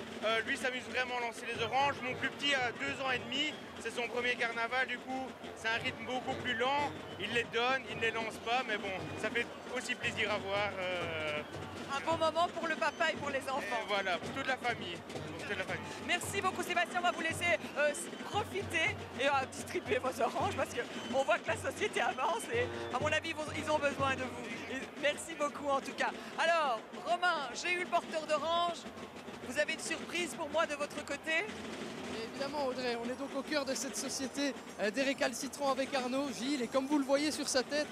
lui s'amuse vraiment à lancer les oranges. Mon plus petit a 2 ans et demi, c'est son premier carnaval, du coup c'est un rythme beaucoup plus lent. Il les donne, il ne les lance pas, mais bon, ça fait aussi plaisir à voir. Un bon moment pour le papa et pour les enfants. Et voilà, pour toute la famille. Merci beaucoup Sébastien, on va vous laisser profiter et distribuer vos oranges parce qu'on voit que la société avance et à mon avis ils ont besoin de vous. Et merci beaucoup en tout cas. Alors Romain, j'ai eu le porteur d'orange, vous avez une surprise pour moi de votre côté? Et évidemment Audrey, on est donc au cœur de cette société des récalcitrants avec Arnaud, Gilles, et comme vous le voyez sur sa tête,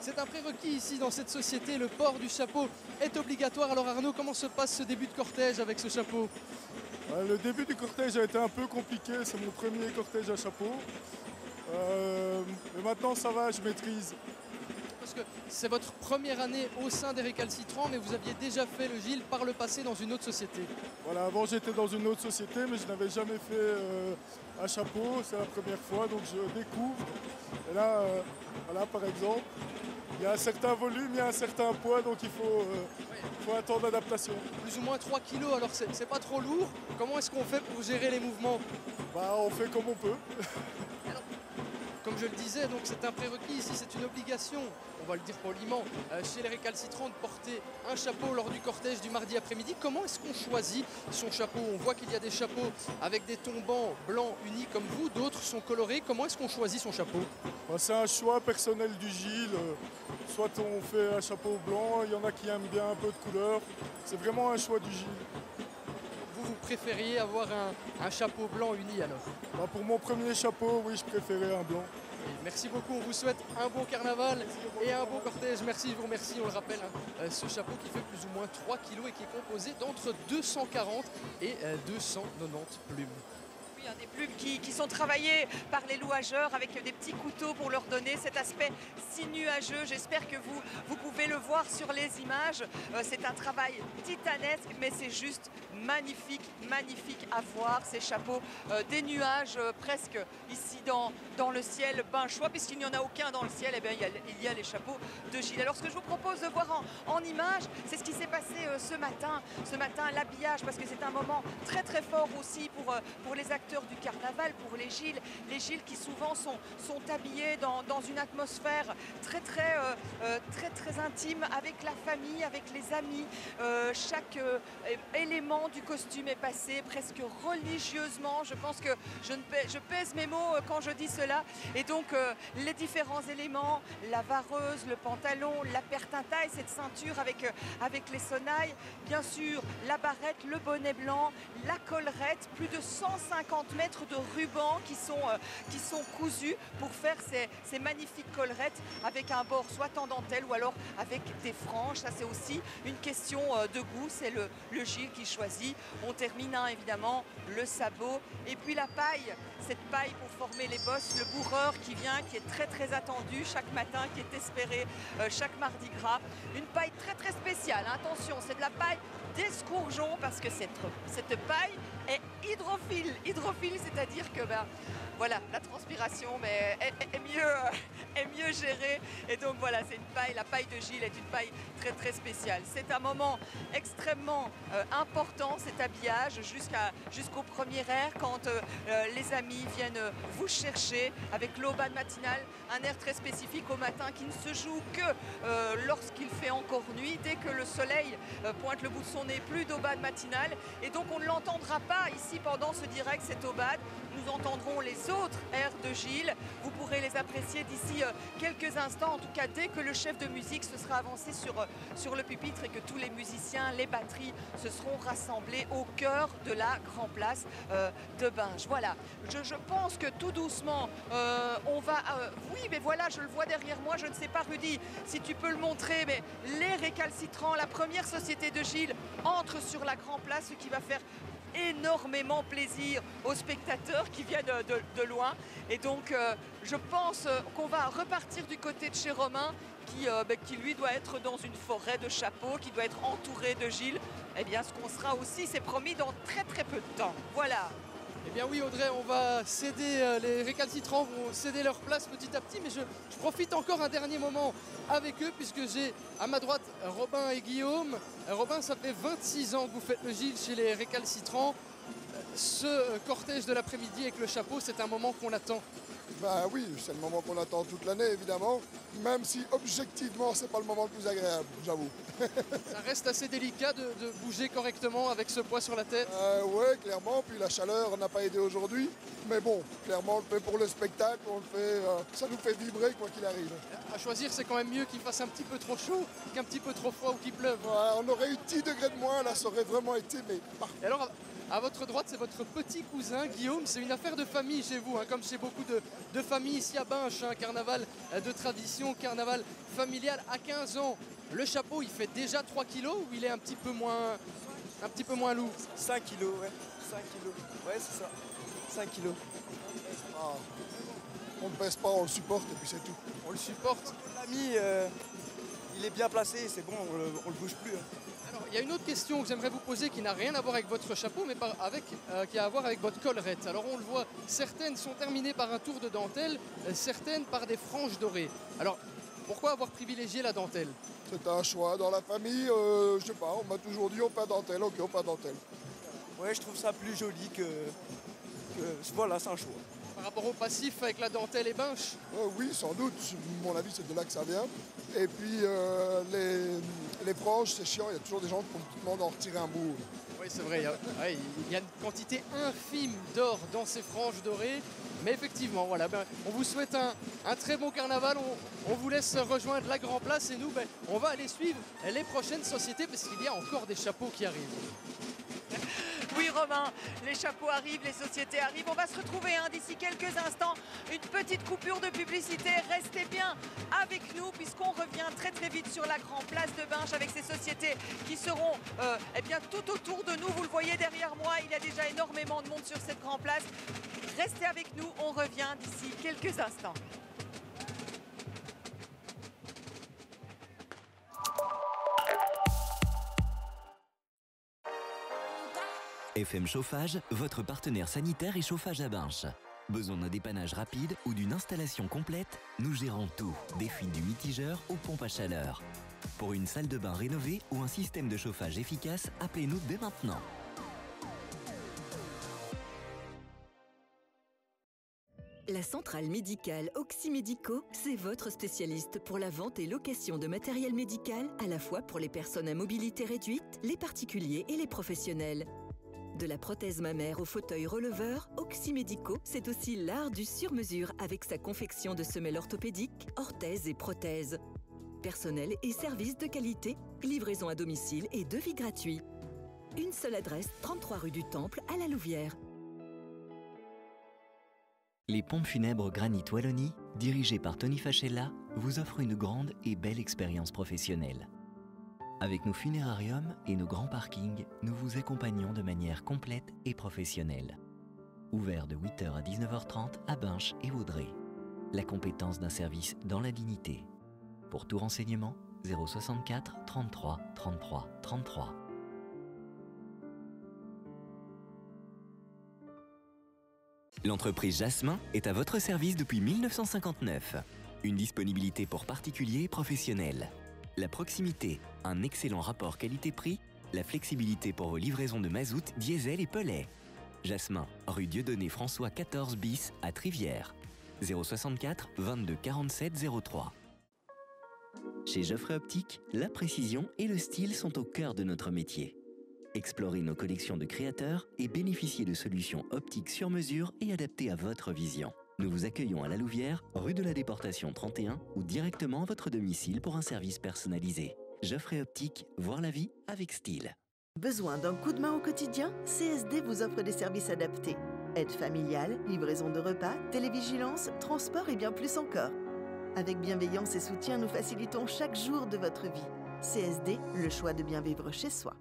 c'est un prérequis ici dans cette société, le port du chapeau est obligatoire. Alors Arnaud, comment se passe ce début de cortège avec ce chapeau? Le début du cortège a été un peu compliqué, c'est mon premier cortège à chapeau. Mais maintenant ça va, je maîtrise. Parce que c'est votre première année au sein des récalcitrants, mais vous aviez déjà fait le Gilles par le passé dans une autre société. Voilà, avant j'étais dans une autre société, mais je n'avais jamais fait un chapeau, c'est la première fois, donc je découvre. Et là, voilà, par exemple, il y a un certain volume, il y a un certain poids, donc il faut un temps d'adaptation. Plus ou moins 3 kilos, alors c'est pas trop lourd. Comment est-ce qu'on fait pour gérer les mouvements? On fait comme on peut. comme je le disais, donc c'est un prérequis ici, c'est une obligation, on va le dire poliment, chez les récalcitrants de porter un chapeau lors du cortège du mardi après-midi. Comment est-ce qu'on choisit son chapeau? On voit qu'il y a des chapeaux avec des tombants blancs unis comme vous, d'autres sont colorés. Comment est-ce qu'on choisit son chapeau? C'est un choix personnel du Gilles. Soit on fait un chapeau blanc, il y en a qui aiment bien un peu de couleur. C'est vraiment un choix du Gilles. Vous préfériez avoir un chapeau blanc uni alors? Pour mon premier chapeau, oui, je préférais un blanc. Merci beaucoup, on vous souhaite un bon carnaval et un bon cortège. Merci, je vous remercie, on le rappelle, ce chapeau qui fait plus ou moins 3 kg et qui est composé d'entre 240 et 290 plumes. Oui, des plumes qui sont travaillées par les louageurs avec des petits couteaux pour leur donner cet aspect si nuageux. J'espère que vous pouvez le voir sur les images. C'est un travail titanesque, mais c'est juste magnifique, magnifique à voir ces chapeaux. Des nuages presque ici dans le ciel binchois, puisqu'il n'y en a aucun dans le ciel, eh bien, il y a les chapeaux de Gilles. Alors ce que je vous propose de voir en images, c'est ce qui s'est passé ce matin, l'habillage, parce que c'est un moment très très fort aussi pour les acteurs du carnaval, pour les Gilles qui souvent sont habillés dans une atmosphère très très intime avec la famille, avec les amis. Chaque élément du costume est passé presque religieusement. Je pense que je pèse mes mots quand je dis cela. Et donc les différents éléments, la vareuse, le pantalon, la pertintaille, cette ceinture avec les sonnailles, bien sûr la barrette, le bonnet blanc, la collerette, plus de 150 mètres de rubans qui sont cousus pour faire ces magnifiques collerettes avec un bord soit en dentelle ou alors avec des franges. Ça c'est aussi une question de goût, c'est le Gilles qui choisit. On termine évidemment le sabot et puis la paille, cette paille pour former les bosses, le bourreur qui vient, qui est très très attendu chaque matin, qui est espéré chaque mardi gras. Une paille très très spéciale, attention, c'est de la paille d'escourgeon parce que cette paille est hydrophile, c'est-à-dire que voilà, la transpiration est mieux gérée. Et donc voilà, c'est une paille, la paille de Gilles est une paille très très spéciale. C'est un moment extrêmement important, cet habillage, jusqu'au premier air, quand les amis viennent vous chercher avec l'aubade matinale, un air très spécifique au matin qui ne se joue que lorsqu'il fait encore nuit. Dès que le soleil pointe le bout de son nez, plus d'aubade matinale. Et donc on ne l'entendra pas ici pendant ce direct, cette aubade. Nous entendrons les autres airs de Gilles. Vous pourrez les apprécier d'ici quelques instants, en tout cas dès que le chef de musique se sera avancé sur le pupitre et que tous les musiciens, les batteries se seront rassemblés au cœur de la Grand Place de Binge. Voilà, je pense que tout doucement, on va... oui, mais voilà, je le vois derrière moi, je ne sais pas Rudy si tu peux le montrer, mais les récalcitrants, la première société de Gilles entre sur la Grand Place, ce qui va faire énormément plaisir aux spectateurs qui viennent de loin. Et donc je pense qu'on va repartir du côté de chez Romain qui lui doit être dans une forêt de chapeaux, qui doit être entouré de Gilles. Eh bien ce qu'on sera aussi, c'est promis, dans très très peu de temps. Voilà. Eh bien oui Audrey, on va céder, les récalcitrants vont céder leur place petit à petit, mais je profite encore un dernier moment avec eux puisque j'ai à ma droite Robin et Guillaume. Robin, ça fait 26 ans que vous faites le Gilles chez les récalcitrants. Ce cortège de l'après-midi avec le chapeau, c'est un moment qu'on attend. Oui, c'est le moment qu'on attend toute l'année évidemment, même si objectivement c'est pas le moment le plus agréable, j'avoue. Ça reste assez délicat de bouger correctement avec ce poids sur la tête. Oui, clairement, puis la chaleur n'a pas aidé aujourd'hui, mais bon, clairement on le fait pour le spectacle, on le fait, ça nous fait vibrer quoi qu'il arrive. À choisir, c'est quand même mieux qu'il fasse un petit peu trop chaud qu'un petit peu trop froid ou qu'il pleuve. Ouais, on aurait eu 10 degrés de moins, là ça aurait vraiment été parfait. Et alors, à votre droite, c'est votre petit cousin Guillaume. C'est une affaire de famille chez vous, comme chez beaucoup de familles ici à Binche. Carnaval de tradition, carnaval familial. À 15 ans, le chapeau, il fait déjà 3 kilos ou il est un petit peu moins lourd? 5 kilos, ouais. 5 kilos. Ouais, c'est ça. 5 kilos. On ne pèse pas, on le supporte et puis c'est tout. On le supporte. L'ami, il est bien placé, c'est bon, on le bouge plus. Alors, il y a une autre question que j'aimerais vous poser qui n'a rien à voir avec votre chapeau, mais qui a à voir avec votre collerette. Alors on le voit, certaines sont terminées par un tour de dentelle, certaines par des franges dorées. Alors, pourquoi avoir privilégié la dentelle? C'est un choix dans la famille, je sais pas, on m'a toujours dit on fait dentelle, ok on fait dentelle. Ouais, je trouve ça plus joli que voilà, c'est un choix. Par rapport au passif avec la dentelle et Binche? Oui, sans doute. À mon avis, c'est de là que ça vient. Et puis, les franges, c'est chiant. Il y a toujours des gens qui demandent d'en retirer un bout. Oui, c'est vrai. Il y a une quantité infime d'or dans ces franges dorées. Mais effectivement, voilà, on vous souhaite un très bon carnaval. On vous laisse rejoindre la Grand Place et nous, on va aller suivre les prochaines sociétés parce qu'il y a encore des chapeaux qui arrivent. Oui Romain, les chapeaux arrivent, les sociétés arrivent. On va se retrouver d'ici quelques instants. Une petite coupure de publicité. Restez bien avec nous puisqu'on revient très très vite sur la Grand Place de Binche avec ces sociétés qui seront tout autour de nous. Vous le voyez derrière moi, il y a déjà énormément de monde sur cette Grand Place. Restez avec nous, on revient d'ici quelques instants. FM Chauffage, votre partenaire sanitaire et chauffage à Binche. Besoin d'un dépannage rapide ou d'une installation complète? Nous gérons tout, des fuites du mitigeur aux pompes à chaleur. Pour une salle de bain rénovée ou un système de chauffage efficace, appelez-nous dès maintenant. La centrale médicale Oxymédico, c'est votre spécialiste pour la vente et location de matériel médical, à la fois pour les personnes à mobilité réduite, les particuliers et les professionnels. De la prothèse mammaire au fauteuil releveur, Oxymédico, c'est aussi l'art du sur-mesure avec sa confection de semelles orthopédiques, orthèses et prothèses. Personnel et services de qualité, livraison à domicile et devis gratuit. Une seule adresse, 33 rue du Temple à la Louvière. Les pompes funèbres Granit Wallonie, dirigées par Tony Fachella, vous offrent une grande et belle expérience professionnelle. Avec nos funérariums et nos grands parkings, nous vous accompagnons de manière complète et professionnelle. Ouvert de 8h à 19h30 à Binche et Vaudrey. La compétence d'un service dans la dignité. Pour tout renseignement, 064 33 33 33. L'entreprise Jasmin est à votre service depuis 1959. Une disponibilité pour particuliers et professionnels. La proximité, un excellent rapport qualité-prix, la flexibilité pour vos livraisons de mazout, diesel et pellet. Jasmin, rue Dieudonné François 14 bis à Trivière. 064 22 47 03. Chez Geoffrey Optique, la précision et le style sont au cœur de notre métier. Explorez nos collections de créateurs et bénéficiez de solutions optiques sur mesure et adaptées à votre vision. Nous vous accueillons à la Louvière, rue de la Déportation 31 ou directement à votre domicile pour un service personnalisé. Geoffrey Optique, voir la vie avec style. Besoin d'un coup de main au quotidien? CSD vous offre des services adaptés. Aide familiale, livraison de repas, télévigilance, transport et bien plus encore. Avec bienveillance et soutien, nous facilitons chaque jour de votre vie. CSD, le choix de bien vivre chez soi.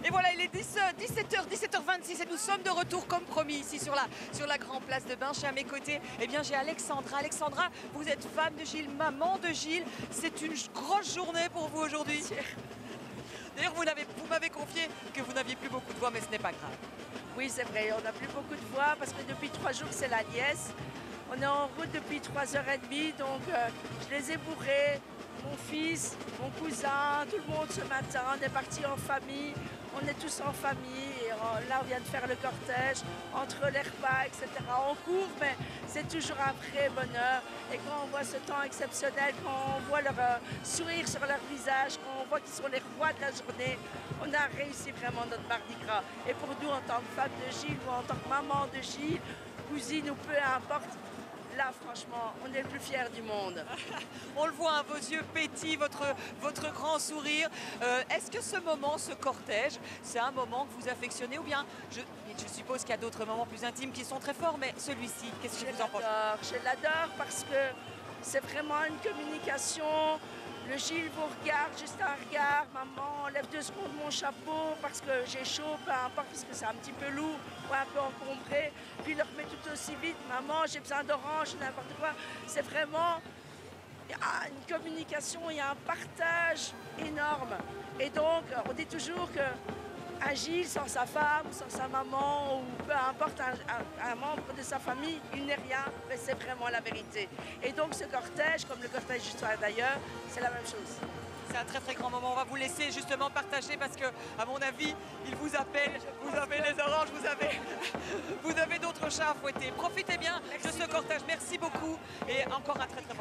Et voilà, il est 17h26 et nous sommes de retour comme promis ici sur la Grand Place de Binche. Et à mes côtés, j'ai Alexandra. Alexandra, vous êtes femme de Gilles, maman de Gilles. C'est une grosse journée pour vous aujourd'hui. D'ailleurs, vous m'avez confié que vous n'aviez plus beaucoup de voix, mais ce n'est pas grave. Oui, c'est vrai, on n'a plus beaucoup de voix parce que depuis 3 jours, c'est la nièce. On est en route depuis 3h30, donc je les ai bourrés. Mon fils, mon cousin, tout le monde ce matin, on est partis en famille, on est tous en famille et là on vient de faire le cortège entre les repas, etc. On court, mais c'est toujours un vrai bonheur et quand on voit ce temps exceptionnel, quand on voit leur sourire sur leur visage, quand on voit qu'ils sont les rois de la journée, on a réussi vraiment notre Mardi Gras. Et pour nous, en tant que femme de Gilles ou en tant que maman de Gilles, cousine ou peu importe, là, franchement, on est le plus fiers du monde. On le voit, hein, vos yeux pétillent, votre grand sourire. Est-ce que ce moment, ce cortège, c'est un moment que vous affectionnez ou bien je suppose qu'il y a d'autres moments plus intimes qui sont très forts, mais celui-ci, qu'est-ce que vous en pensez? Je l'adore parce que c'est vraiment une communication. Le Gilles vous regarde, juste un regard. Maman, lève 2 secondes mon chapeau parce que j'ai chaud, peu importe, parce que c'est un petit peu lourd ou un peu encombré. Puis il le remet tout aussi vite. Maman, j'ai besoin d'orange, n'importe quoi. C'est vraiment une communication, il y a un partage énorme. Et donc, on dit toujours que un Gilles sans sa femme, sans sa maman, ou peu importe un membre de sa famille, il n'est rien, mais c'est vraiment la vérité. Et donc ce cortège, comme le cortège du soir d'ailleurs, c'est la même chose. C'est un très très grand moment. On va vous laisser justement partager parce que, à mon avis, il vous appelle. Vous avez les oranges, vous avez d'autres chats à fouetter. Profitez bien de ce cortège. Merci beaucoup. Et encore un très très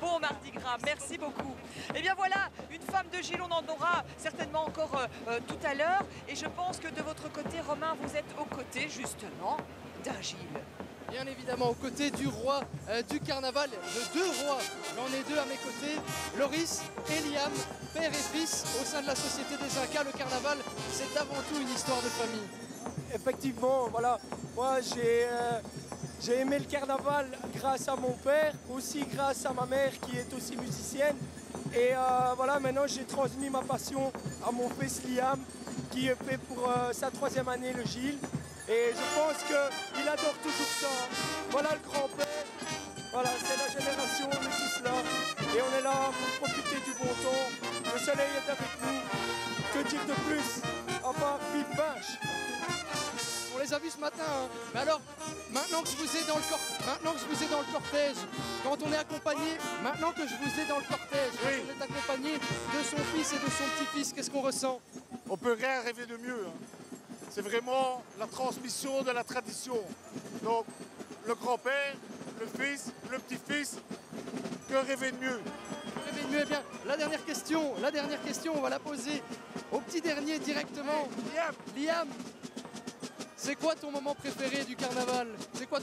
bon Mardi Gras. Merci beaucoup. Et bien voilà, une femme de Gilles, on en aura certainement encore tout à l'heure. Et je pense que de votre côté, Romain, vous êtes aux côtés justement d'un Gilles. Bien évidemment aux côtés du roi du carnaval, de 2 rois. J'en ai 2 à mes côtés, Loris et Liam, père et fils au sein de la Société des Incas. Le carnaval, c'est avant tout une histoire de famille. Effectivement, voilà, moi j'ai aimé le carnaval grâce à mon père, aussi grâce à ma mère qui est aussi musicienne. Et voilà, maintenant j'ai transmis ma passion à mon fils Liam qui fait pour sa 3e année le Gilles. Et je pense qu'il adore toujours ça. Voilà le grand-père, voilà, c'est la génération, on est tous là. Et on est là pour profiter du bon temps. Le soleil est avec nous. Que dire de plus à part vive Binche. On les a vus ce matin, hein. Mais alors, maintenant que je vous ai dans le cortège, quand on est accompagné, maintenant que je vous ai dans le cortège, quand on est accompagné de son fils et de son petit-fils, qu'est-ce qu'on ressent? On peut rien rêver de mieux, hein. C'est vraiment la transmission de la tradition. Donc, le grand-père, le fils, le petit-fils, que rêver de mieux? Rêver de mieux, eh bien, la dernière question, on va la poser au petit dernier directement. Liam, c'est quoi ton moment préféré du carnaval? C'est quoi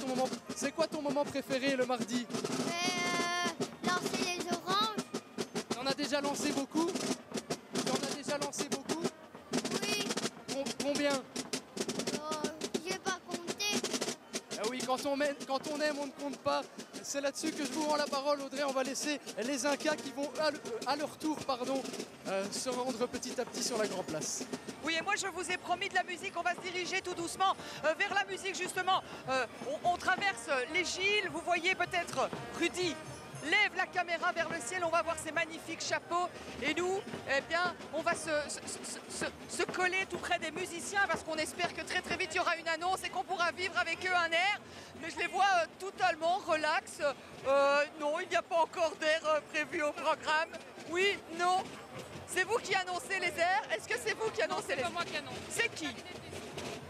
ton moment préféré le mardi? Lancer les oranges. T'en as déjà lancé beaucoup? Oui. Combien? J'ai pas compté. Ah oui, quand on aime, on ne compte pas. C'est là-dessus que je vous rends la parole, Audrey. On va laisser les Incas qui vont à leur tour se rendre petit à petit sur la Grand Place. Oui, et moi je vous ai promis de la musique. On va se diriger tout doucement vers la musique justement. On traverse les Gilles. Vous voyez peut-être Rudy lève la caméra vers le ciel, on va voir ces magnifiques chapeaux. Et nous, eh bien, on va se coller tout près des musiciens parce qu'on espère que très très vite il y aura une annonce et qu'on pourra vivre avec eux un air. Mais je les vois totalement relax. Non, il n'y a pas encore d'air prévu au programme. Oui, non. C'est vous qui annoncez les airs? Est-ce que c'est vous qui annoncez les airs? C'est pas moi qui annonce. C'est qui?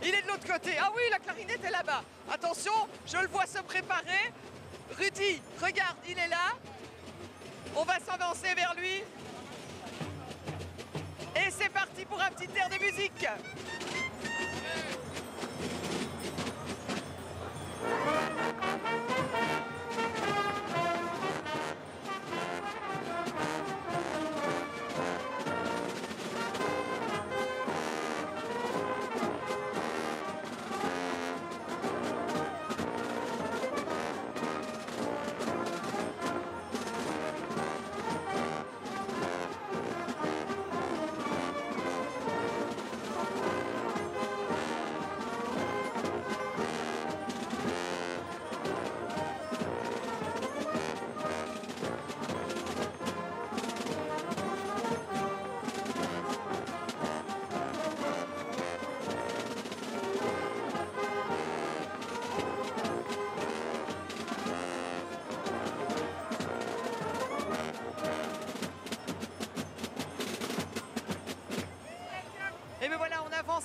Il est de l'autre côté. Ah oui, la clarinette est là-bas. Attention, je le vois se préparer. Rudy, regarde, il est là. On va s'avancer vers lui. Et c'est parti pour un petit air de musique.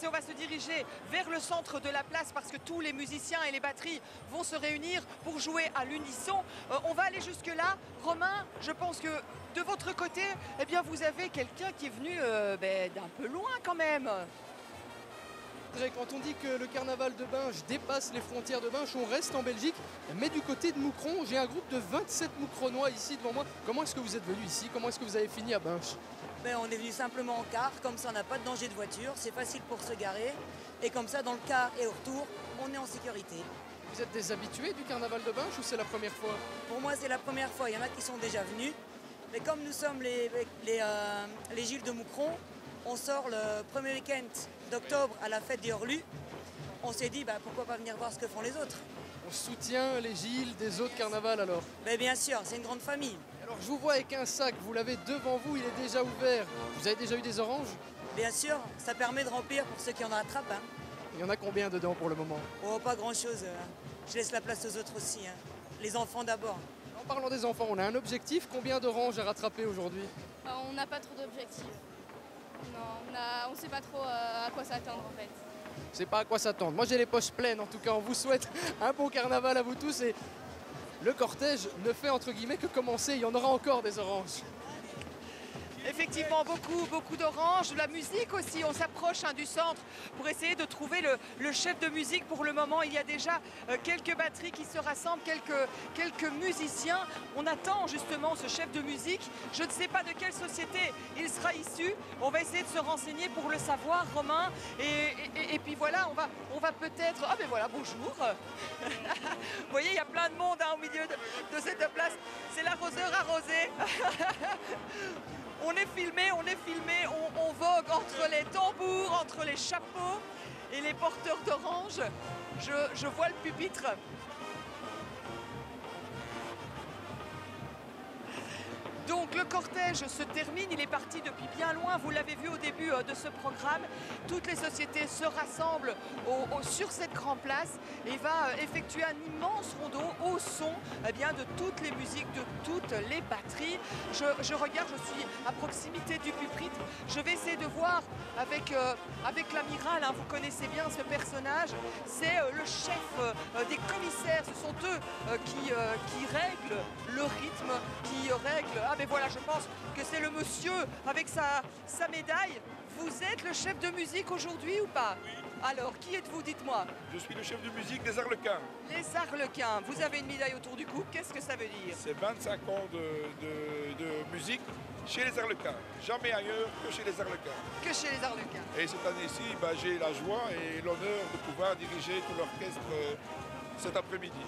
Et on va se diriger vers le centre de la place parce que tous les musiciens et les batteries vont se réunir pour jouer à l'unisson. On va aller jusque là. Romain, je pense que de votre côté, eh bien, vous avez quelqu'un qui est venu d'un peu loin quand même. André, quand on dit que le carnaval de Binche dépasse les frontières de Binche, on reste en Belgique, mais du côté de Moucron, j'ai un groupe de 27 Moucronois ici devant moi. Comment est-ce que vous êtes venus ici? Comment est-ce que vous avez fini à Binche? Ben, on est venu simplement en car, comme ça on n'a pas de danger de voiture, c'est facile pour se garer, et comme ça dans le car et au retour, on est en sécurité. Vous êtes des habitués du carnaval de Binche ou c'est la première fois? Pour moi c'est la première fois, il y en a qui sont déjà venus, mais comme nous sommes les Gilles de Moucron, on sort le premier week-end d'octobre à la fête des Horlus. On s'est dit pourquoi pas venir voir ce que font les autres. On soutient les Gilles des autres carnavals alors? Mais bien sûr, c'est une grande famille. Alors je vous vois avec un sac, vous l'avez devant vous, il est déjà ouvert. Vous avez déjà eu des oranges? Bien sûr, ça permet de remplir pour ceux qui en attrapent. Hein. Il y en a combien dedans pour le moment? Oh, pas grand-chose. Je laisse la place aux autres aussi. Hein. Les enfants d'abord. En parlant des enfants, on a un objectif. Combien d'oranges à rattraper aujourd'hui? On n'a pas trop d'objectifs. Non, on ne sait pas trop à quoi s'attendre en fait. C'est pas à quoi s'attendre. Moi j'ai les poches pleines, en tout cas on vous souhaite un bon carnaval à vous tous et le cortège ne fait entre guillemets que commencer, il y en aura encore des oranges. Effectivement, beaucoup d'oranges, de la musique aussi. On s'approche du centre pour essayer de trouver le chef de musique. Pour le moment, il y a déjà quelques batteries qui se rassemblent, quelques musiciens. On attend justement ce chef de musique. Je ne sais pas de quelle société il sera issu. On va essayer de se renseigner pour le savoir, Romain. Et puis voilà, on va peut-être... Ah ben voilà, bonjour. Vous voyez, il y a plein de monde au milieu de cette place. C'est l'arroseur arrosé. On est filmé, on vogue entre les tambours, entre les chapeaux et les porteurs d'oranges. Je vois le pupitre. Donc le cortège se termine, il est parti depuis bien loin, vous l'avez vu au début de ce programme. Toutes les sociétés se rassemblent sur cette grande place et va effectuer un immense rondeau au son de toutes les musiques, de toutes les batteries. Je regarde, je suis à proximité du pupitre. Je vais essayer de voir avec l'amiral, hein, vous connaissez bien ce personnage, c'est le chef des commissaires, ce sont eux qui règlent le rythme, qui règlent... Ah mais voilà, je pense que c'est le monsieur avec sa médaille. Vous êtes le chef de musique aujourd'hui ou pas? Oui. Alors, qui êtes-vous? Dites-moi. Je suis le chef de musique des Arlequins. Les Arlequins. Vous avez une médaille autour du cou. Qu'est-ce que ça veut dire? C'est 25 ans de musique chez les Arlequins. Jamais ailleurs que chez les Arlequins. Que chez les Arlequins. Et cette année-ci, j'ai la joie et l'honneur de pouvoir diriger tout l'orchestre cet après-midi.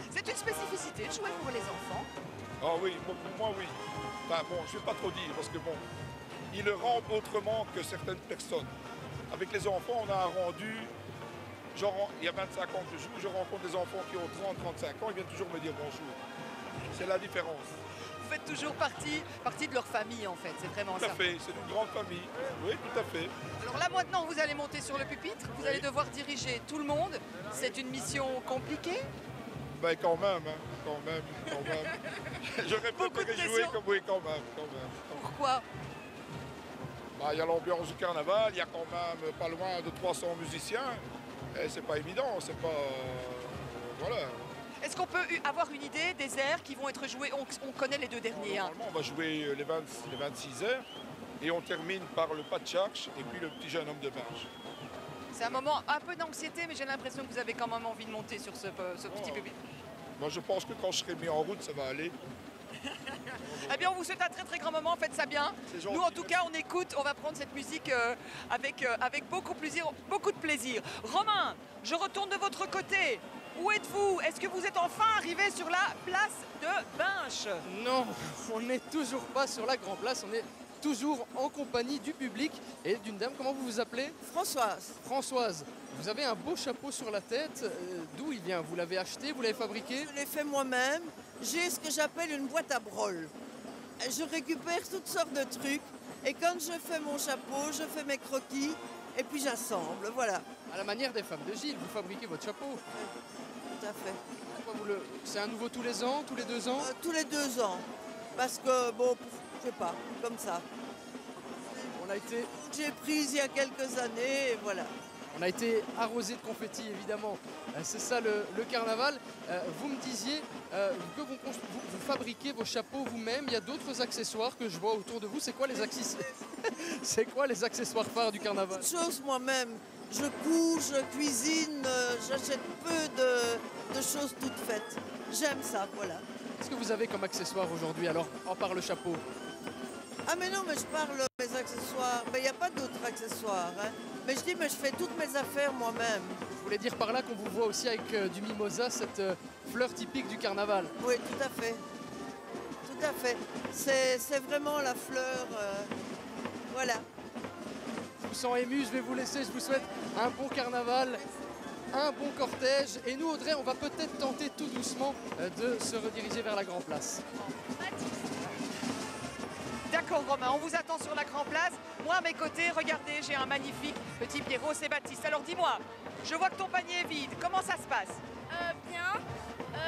C'est une spécificité de jouer pour les enfants? Ah oui, pour moi oui. Enfin, bon, je ne vais pas trop dire parce que bon, ils le rendent autrement que certaines personnes. Avec les enfants, on a un rendu, genre il y a 25 ans que je joue, je rencontre des enfants qui ont 30-35 ans, ils viennent toujours me dire bonjour. C'est la différence. Vous faites toujours partie de leur famille en fait, c'est vraiment ça. Tout à fait, c'est une grande famille, oui, tout à fait. Alors là maintenant, vous allez monter sur le pupitre, vous allez devoir diriger tout le monde. C'est une mission compliquée? Ben quand même, hein, quand même. J'aurais préféré jouer comme oui, quand même. Pourquoi? Il y a l'ambiance du carnaval, il y a quand même pas loin de 300 musiciens. Et c'est pas évident, c'est pas... voilà. Est-ce qu'on peut avoir une idée des airs qui vont être joués? On connaît les deux derniers. Normalement, on va jouer les 26 airs et on termine par le pas de charge et puis le petit jeune homme de Binche. C'est un moment un peu d'anxiété, mais j'ai l'impression que vous avez quand même envie de monter sur ce petit pupitre. Moi, je pense que quand je serai mis en route, ça va aller. Eh bien, on vous souhaite un très très grand moment, faites ça bien. Gentil, nous, en tout cas, on écoute, on va prendre cette musique avec beaucoup de plaisir. Romain, je retourne de votre côté. Où êtes-vous? Est-ce que vous êtes enfin arrivé sur la place de Binche? Non, on n'est toujours pas sur la grande place, on est toujours en compagnie du public et d'une dame. Comment vous vous appelez? Françoise. Françoise, vous avez un beau chapeau sur la tête. D'où il vient? Vous l'avez acheté? Vous l'avez fabriqué? Je l'ai fait moi-même. J'ai ce que j'appelle une boîte à brol. Je récupère toutes sortes de trucs et quand je fais mon chapeau, je fais mes croquis et puis j'assemble, voilà. À la manière des femmes de Gilles, vous fabriquez votre chapeau? Tout à fait. C'est un nouveau tous les ans, tous les 2 ans? Tous les 2 ans. Parce que, bon, je sais pas, comme ça. On a été... J'ai prise il y a quelques années et voilà. On a été arrosé de confettis, évidemment. C'est ça le carnaval. Vous me disiez que vous fabriquez vos chapeaux vous-même. Il y a d'autres accessoires que je vois autour de vous. C'est quoi les accessoires phares du carnaval? Chose moi-même. je couds, je cuisine, j'achète peu de choses toutes faites. J'aime ça, voilà. Qu'est-ce que vous avez comme accessoire aujourd'hui, alors, en part le chapeau? Ah mais non, mais je parle mes accessoires. Mais il n'y a pas d'autres accessoires. Hein. Mais je dis, mais je fais toutes mes affaires moi-même. Je voulais dire par là qu'on vous voit aussi avec du mimosa, cette fleur typique du carnaval. Oui, tout à fait. Tout à fait. C'est vraiment la fleur. Voilà. Je vous sens ému, je vais vous laisser. Je vous souhaite un bon carnaval, un bon cortège. Et nous, Audrey, on va peut-être tenter tout doucement de se rediriger vers la Grand Place. D'accord Romain, on vous attend sur la Grand Place. Moi à mes côtés, regardez, j'ai un magnifique petit Pierrot, c'est Baptiste. Alors dis-moi, je vois que ton panier est vide, comment ça se passe? Bien,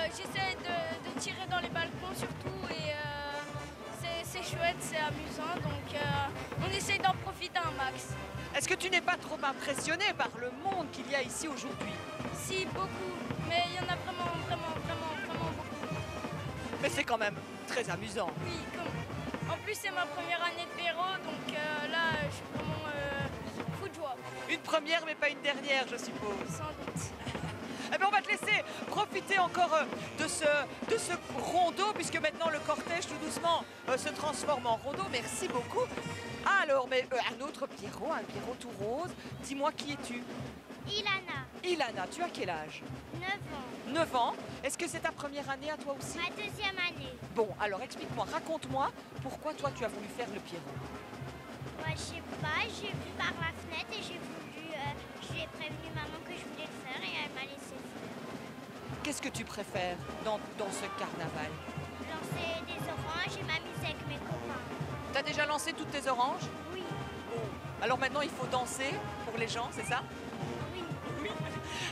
j'essaie de tirer dans les balcons surtout et c'est chouette, c'est amusant, donc on essaie d'en profiter un max. Est-ce que tu n'es pas trop impressionné par le monde qu'il y a ici aujourd'hui? Si, beaucoup, mais il y en a vraiment beaucoup. Mais c'est quand même très amusant. Oui, en plus c'est ma première année de Pierrot, donc là je suis vraiment fou de joie. Une première mais pas une dernière, je suppose. Sans doute. Eh bien, on va te laisser profiter encore de ce rondeau, puisque maintenant le cortège tout doucement se transforme en rondeau. Merci beaucoup. Alors, mais un autre Pierrot, un Pierrot tout rose. Dis-moi, qui es-tu? Ilana. Ilana, tu as quel âge? 9 ans. 9 ans. Est-ce que c'est ta première année à toi aussi? Ma deuxième année. Bon, alors explique-moi, raconte-moi pourquoi toi tu as voulu faire le Pierrot. Ouais, je sais pas, j'ai vu par la fenêtre et j'ai voulu, je lui ai prévenu maman que je voulais le faire et elle m'a laissé faire. Qu'est-ce que tu préfères dans ce carnaval? Lancer des oranges et m'amuser avec mes copains. T'as déjà lancé toutes tes oranges? Oui. Alors maintenant il faut danser pour les gens, c'est ça? Oui.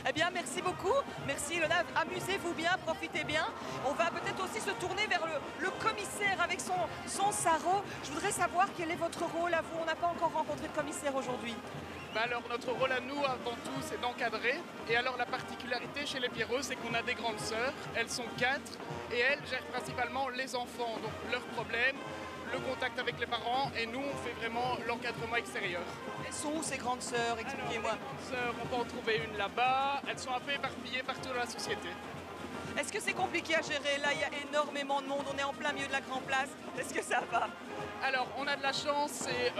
Eh bien, merci beaucoup. Merci Ilona. Amusez-vous bien, profitez bien. On va peut-être aussi se tourner vers le commissaire avec son sarrau. Je voudrais savoir quel est votre rôle à vous. On n'a pas encore rencontré de commissaire aujourd'hui. Alors notre rôle à nous avant tout c'est d'encadrer et alors la particularité chez les Pierrots c'est qu'on a des grandes sœurs, elles sont 4 et elles gèrent principalement les enfants, donc leurs problèmes, le contact avec les parents et nous on fait vraiment l'encadrement extérieur. Elles sont où ces grandes sœurs? Expliquez-moi. Les grandes sœurs, on peut en trouver une là-bas, elles sont un peu éparpillées partout dans la société. Est-ce que c'est compliqué à gérer? Là, il y a énormément de monde, on est en plein milieu de la Grand Place. Est-ce que ça va? Alors, on a de la chance, c'est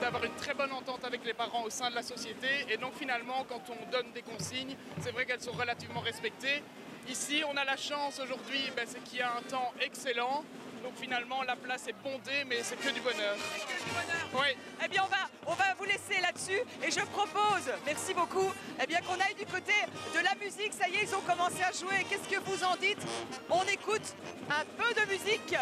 d'avoir une très bonne entente avec les parents au sein de la société. Et donc, finalement, quand on donne des consignes, c'est vrai qu'elles sont relativement respectées. Ici, on a la chance aujourd'hui, c'est qu'il y a un temps excellent. Donc, finalement, la place est bondée, mais c'est que du bonheur. C'est que du bonheur? Oui. Eh bien, on va vous laisser là-dessus. Et je propose, merci beaucoup, eh bien, qu'on aille du côté de la musique. Ça y est, ils ont commencé à jouer. Qu'est-ce que vous en dites? On écoute un peu de musique.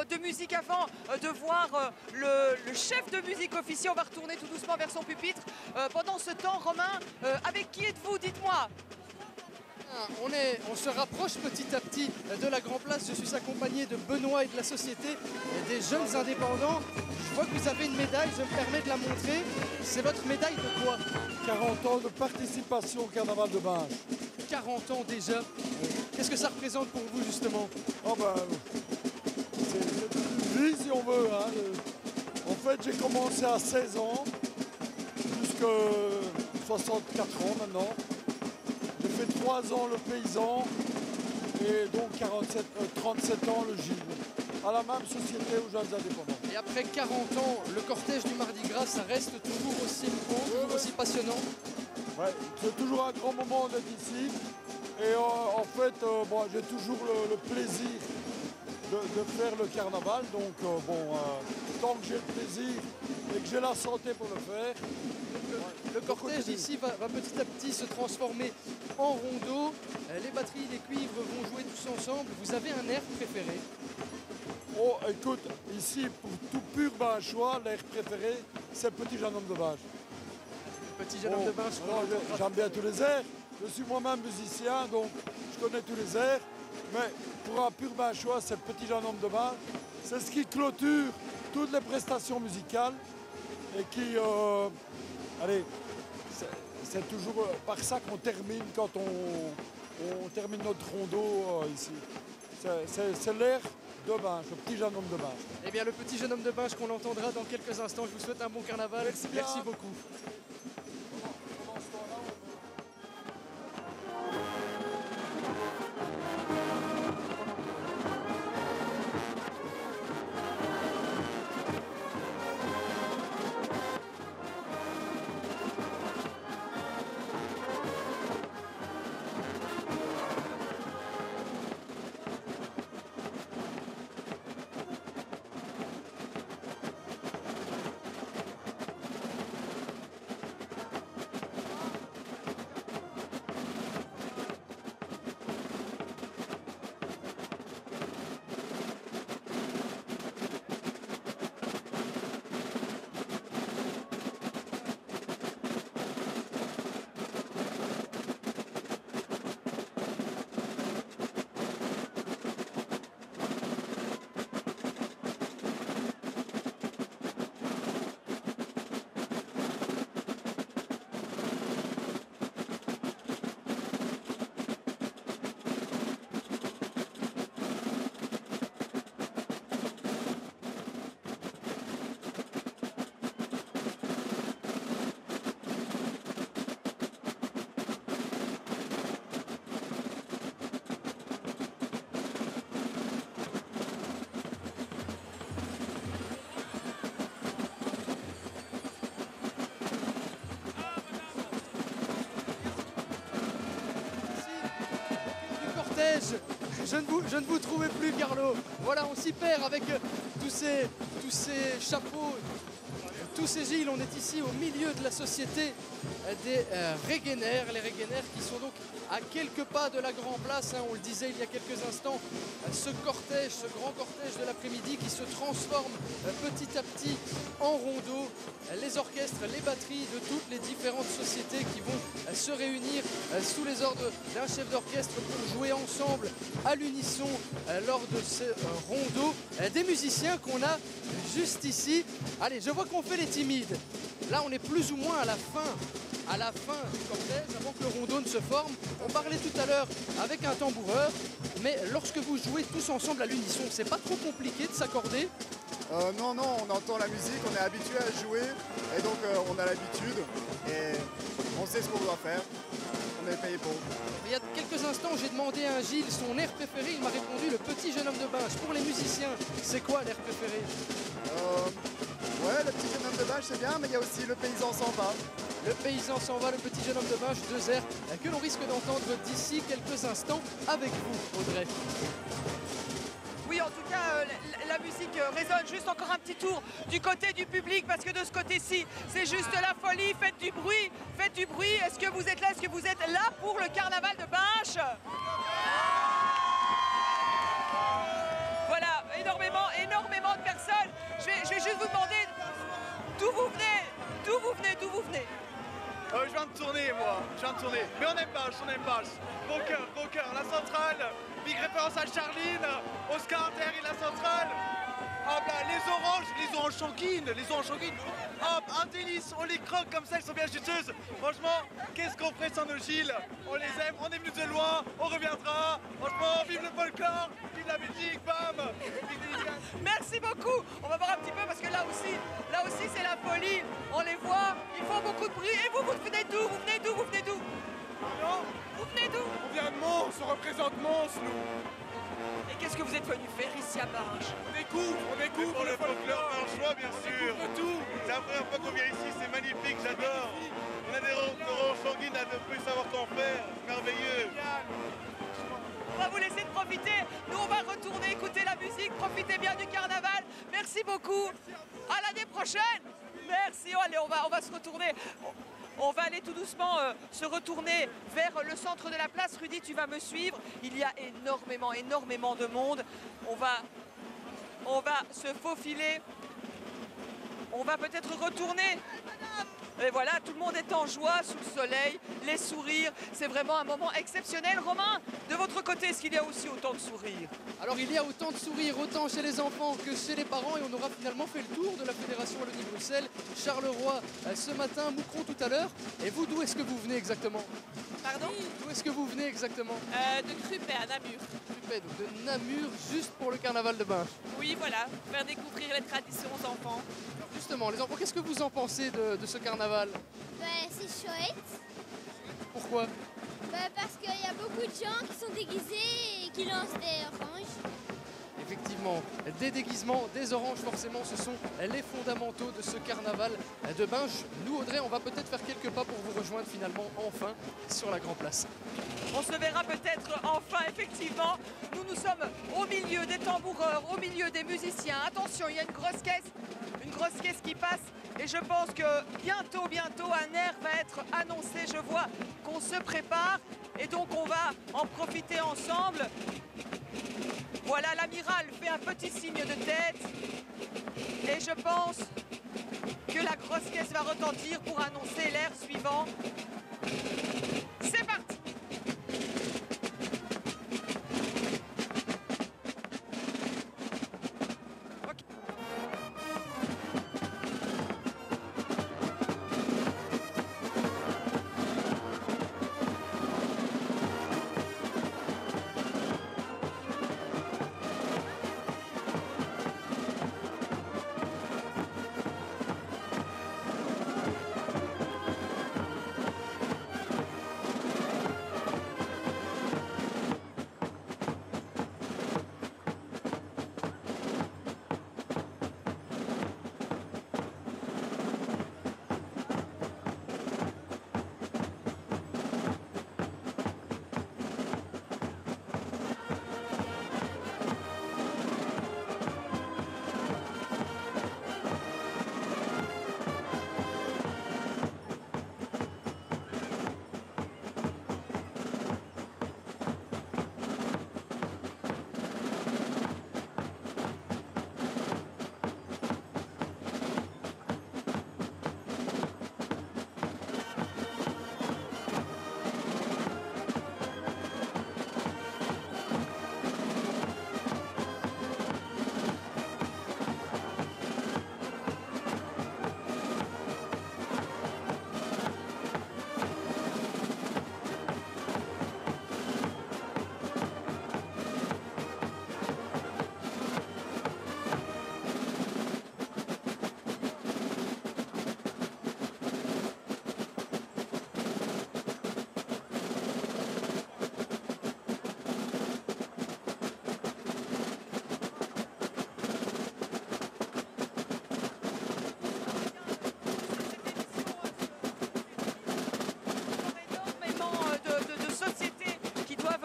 De musique avant de voir le chef de musique officier. On va retourner tout doucement vers son pupitre. Pendant ce temps, Romain, avec qui êtes-vous? Dites-moi. On se rapproche petit à petit de la Grand Place. Je suis accompagné de Benoît et de la société des jeunes indépendants. Je vois que vous avez une médaille, je me permets de la montrer. C'est votre médaille de quoi? 40 ans de participation au carnaval de Binge. 40 ans déjà. Qu'est-ce que ça représente pour vous justement? C'est une vie si on veut. Hein. On fait fait, j'ai commencé à 16 ans, jusqu'à 64 ans maintenant. J'ai fait 3 ans le paysan et donc 37 ans le Gilles, à la même société aux jeunes indépendants. Et après 40 ans, le cortège du Mardi Gras, ça reste toujours aussi beau, toujours aussi passionnant. Ouais, c'est toujours un grand moment d'être ici. Et en fait, j'ai toujours le plaisir de faire le carnaval. Donc tant que j'ai le plaisir et que j'ai la santé pour le faire. Le cortège ici va petit à petit se transformer en rondeau. Les batteries, les cuivres vont jouer tous ensemble. Vous avez un air préféré? Oh, écoute, ici, pour tout pur Binchois, l'air préféré, c'est Petit jeune homme de Binche. Petit jeune homme de Binche. J'aime bien tous les airs. Je suis moi-même musicien, donc je connais tous les airs. Mais pour un pur Binchois, c'est Petit jeune homme de Binche. C'est ce qui clôture toutes les prestations musicales et qui... c'est toujours par ça qu'on termine quand on termine notre rondeau ici. C'est l'air de Binche, le Petit jeune homme de Binche. Eh bien, le Petit jeune homme de Binche qu'on entendra dans quelques instants. Je vous souhaite un bon carnaval. Merci beaucoup. Je ne vous trouvais plus, Carlo. Voilà, on s'y perd avec tous ces chapeaux, tous ces Gilles. On est ici au milieu de la société des Regeners. Les Regeners qui sont donc à quelques pas de la Grand Place. On le disait il y a quelques instants, ce cortège, ce grand cortège de l'après-midi qui se transforme petit à petit en rondeau. Les orchestres, les batteries de toutes les différentes sociétés qui vont se réunir sous les ordres d'un chef d'orchestre pour jouer ensemble à l'unisson lors de ce rondeau. Des musiciens qu'on a juste ici. Allez, je vois qu'on fait les timides. Là, on est plus ou moins à la fin du cortège, avant que le rondeau ne se forme. On parlait tout à l'heure avec un tamboureur, mais lorsque vous jouez tous ensemble à l'unisson, c'est pas trop compliqué de s'accorder? Non, on entend la musique, on est habitué à jouer et donc on a l'habitude et on sait ce qu'on doit faire, on est payé pour. Il y a quelques instants, j'ai demandé à un Gilles son air préféré, il m'a répondu le Petit jeune homme de Binche. Pour les musiciens, c'est quoi l'air préféré? Ouais, le Petit jeune homme de Binche c'est bien, mais il y a aussi le Paysan s'en va. Le Paysan s'en va, le Petit jeune homme de Binche, deux airs que l'on risque d'entendre d'ici quelques instants avec vous, Audrey. Oui, en tout cas, la musique résonne. Juste encore un petit tour du côté du public, parce que de ce côté-ci, c'est juste la folie. Faites du bruit, faites du bruit. Est-ce que vous êtes là? Est-ce que vous êtes là pour le carnaval de Binche? Voilà, énormément de personnes. Je vais juste vous demander d'où vous venez. Je viens de tourner, moi. Mais on aime Binche. Bon cœur, la centrale. Big référence à Charline, Oscar derrière la centrale. Hop là, les oranges sanguines. Hop, un délice, on les croque comme ça, elles sont bien juteuses. Franchement, qu'est-ce qu'on ferait sans nos Gilles? On les aime, on est venus de loin, on reviendra. Franchement, vive le folklore, vive de la Belgique, bam. Merci beaucoup. On va voir un petit peu parce que là aussi c'est la folie. On les voit, ils font beaucoup de bruit. Et vous venez d'où? Vous venez d'où? Vous venez d'où? Pardon? Vous venez d'où? On vient de Mons, on représente Mons, nous. Et qu'est-ce que vous êtes venu faire ici à Binche? On découvre pour le folklore binchois, bien sûr. tout. C'est la première fois qu'on vient ici, c'est magnifique, j'adore. On a des oranges sanguines à ne plus savoir qu'en faire, c'est merveilleux. On va vous laisser profiter. Nous, on va retourner écouter la musique. Profitez bien du carnaval. Merci beaucoup. À l'année prochaine. Merci. Oh, allez, on va se retourner. On va aller tout doucement se retourner vers le centre de la place. Rudy, tu vas me suivre. Il y a énormément de monde. On va se faufiler. On va peut-être retourner. Et voilà, tout le monde est en joie, sous le soleil, les sourires. C'est vraiment un moment exceptionnel. Romain, de votre côté, est-ce qu'il y a aussi autant de sourires? Alors il y a autant de sourires, autant chez les enfants que chez les parents. Et on aura finalement fait le tour de la Fédération Wallonie-Bruxelles. Charleroi ce matin, Moucron tout à l'heure. Et vous, d'où est-ce que vous venez exactement? Pardon? D'où est-ce que vous venez exactement? De Crupet à Namur. Crupet, donc de Namur, juste pour le carnaval de Binche. Oui, voilà, faire découvrir les traditions aux enfants. Justement, les enfants, qu'est-ce que vous en pensez de ce carnaval? C'est chouette. Pourquoi? Parce qu'il y a beaucoup de gens qui sont déguisés et qui lancent des oranges. Effectivement, des déguisements, des oranges, forcément, ce sont les fondamentaux de ce carnaval de Binche. Nous, Audrey, on va peut-être faire quelques pas pour vous rejoindre finalement, enfin, sur la Grand Place. On se verra peut-être enfin, effectivement. Nous sommes au milieu des tamboureurs, au milieu des musiciens. Attention, il y a une grosse caisse qui passe. Et je pense que bientôt, un air va être annoncé. Je vois qu'on se prépare et donc on va en profiter ensemble. Voilà, l'amiral fait un petit signe de tête. Et je pense que la grosse caisse va retentir pour annoncer l'air suivant. C'est parti!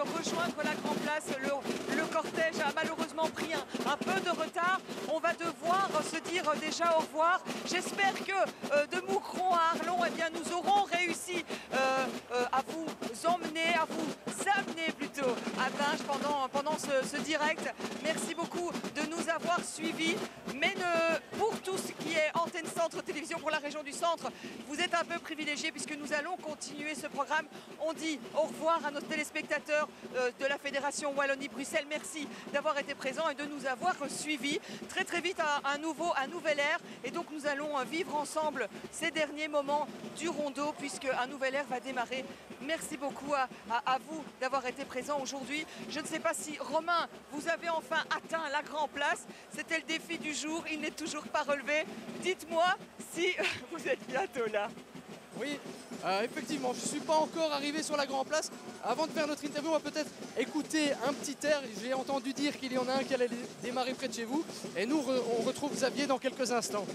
Rejoindre la Grand Place, le cortège a malheureusement pris un peu de retard. On va devoir se dire déjà au revoir. J'espère que de Moucron à Arlon, eh bien, nous aurons réussi à vous emmener, à vous amener plutôt à Binche pendant ce direct. Merci beaucoup de nous avoir suivis. Mais pour tout ce qui est Antenne Centre Télévision, télévision pour la région du Centre. Vous êtes un peu privilégiés puisque nous allons continuer ce programme. On dit au revoir à nos téléspectateurs de la Fédération Wallonie-Bruxelles. Merci d'avoir été présents et de nous avoir suivis. Très très vite un nouvel air et donc nous allons vivre ensemble ces derniers moments du rondeau puisque un nouvel air va démarrer. Merci beaucoup à vous d'avoir été présents aujourd'hui. Je ne sais pas si Romain, vous avez enfin atteint la Grand Place. C'était le défi du jour, il n'est toujours pas relevé. Dites-moi si vous êtes bientôt là. Oui, effectivement, je ne suis pas encore arrivé sur la Grand Place. Avant de faire notre interview, on va peut-être écouter un petit air. J'ai entendu dire qu'il y en a un qui allait démarrer près de chez vous. Et nous, on retrouve Xavier dans quelques instants.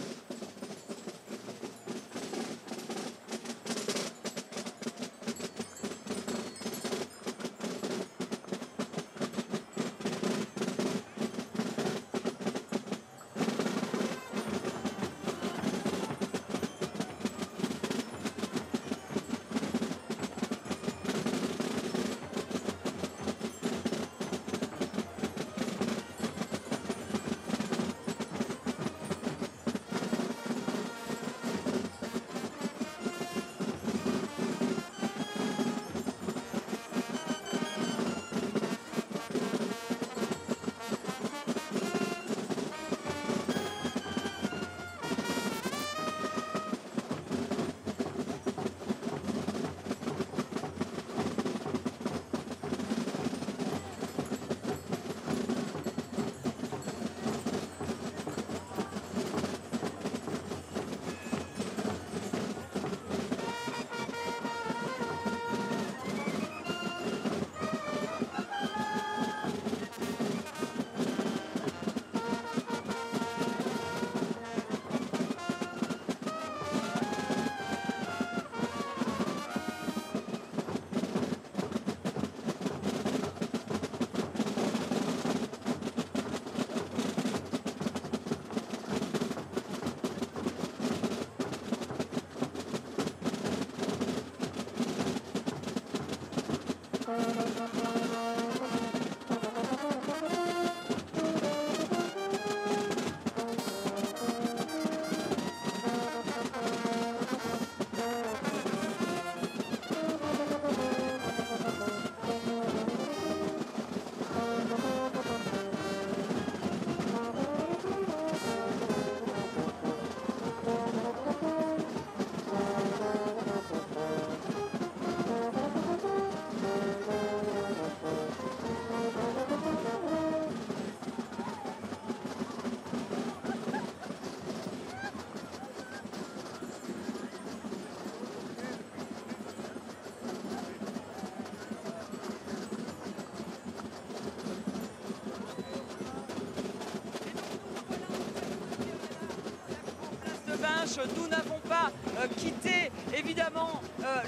Nous n'avons pas quitté évidemment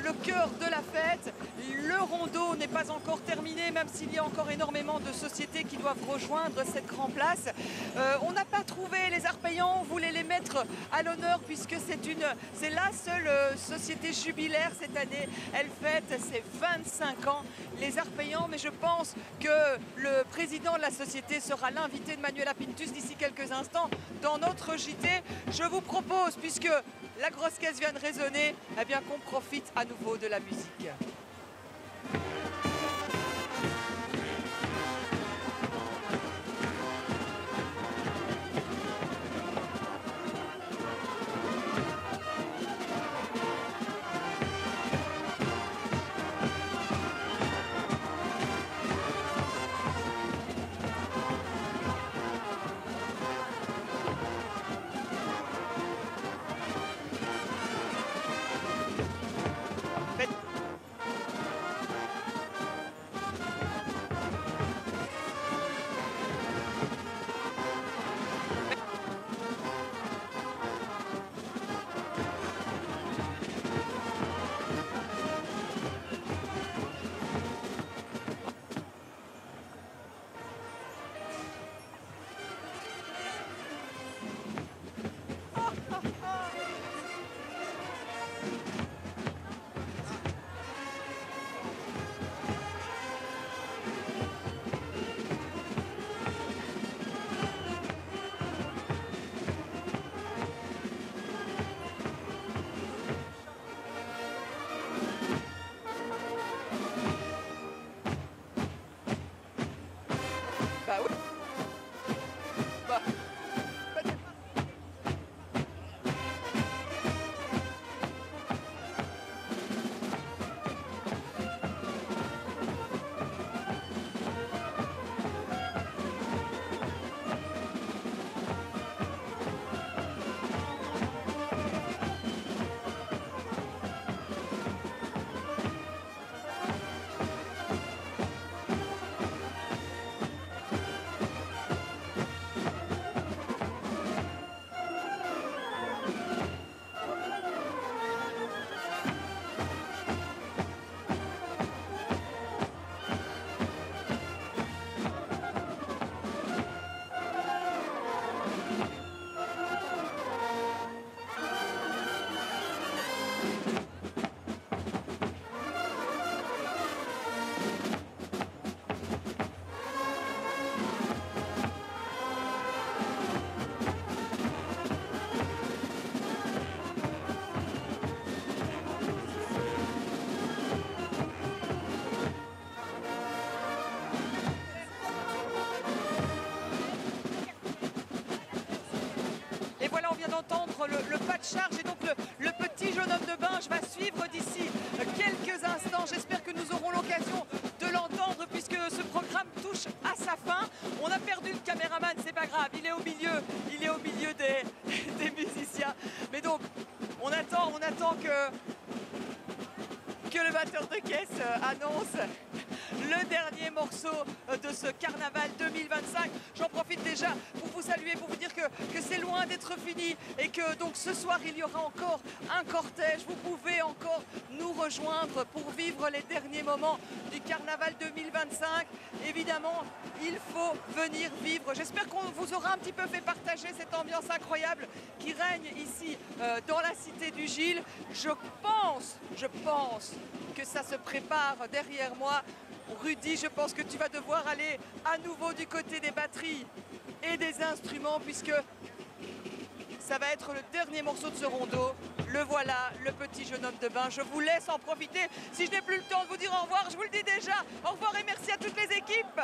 le cœur de la fête. Le rondeau n'est pas encore terminé, même s'il y a encore énormément de sociétés qui doivent rejoindre cette Grand Place. On n'a pas trouvé les arts payants, on voulait les mettre à l'honneur puisque c'est la seule société jubilaire cette année. Elle fête ses 25 ans, les arts payants, mais je pense que le président de la société sera l'invité de Manuela Pintus d'ici quelques instants dans notre JT. Je vous propose, puisque la grosse caisse vient de résonner, eh bien qu'on profite à nouveau de la musique. le pas de charge et donc le petit jeune homme de Binge va suivre d'ici quelques instants. J'espère que nous aurons l'occasion de l'entendre puisque ce programme touche à sa fin. On a perdu le caméraman, c'est pas grave, il est au milieu des musiciens. Mais donc, on attend que le batteur de caisse annonce le dernier morceau de ce carnaval 2025. J'en profite déjà pour vous saluer, pour vous dire que c'est loin d'être fini et que donc ce soir il y aura encore un cortège. Vous pouvez encore nous rejoindre pour vivre les derniers moments du carnaval 2025. Évidemment, il faut venir vivre. J'espère qu'on vous aura un petit peu fait partager cette ambiance incroyable qui règne ici dans la cité du Gilles. Je pense que ça se prépare derrière moi. Rudy, je pense que tu vas devoir aller à nouveau du côté des batteries et des instruments puisque ça va être le dernier morceau de ce rondeau. Le voilà, le petit jeune homme de Binge. Je vous laisse en profiter. Si je n'ai plus le temps de vous dire au revoir, je vous le dis déjà. Au revoir et merci à toutes les équipes.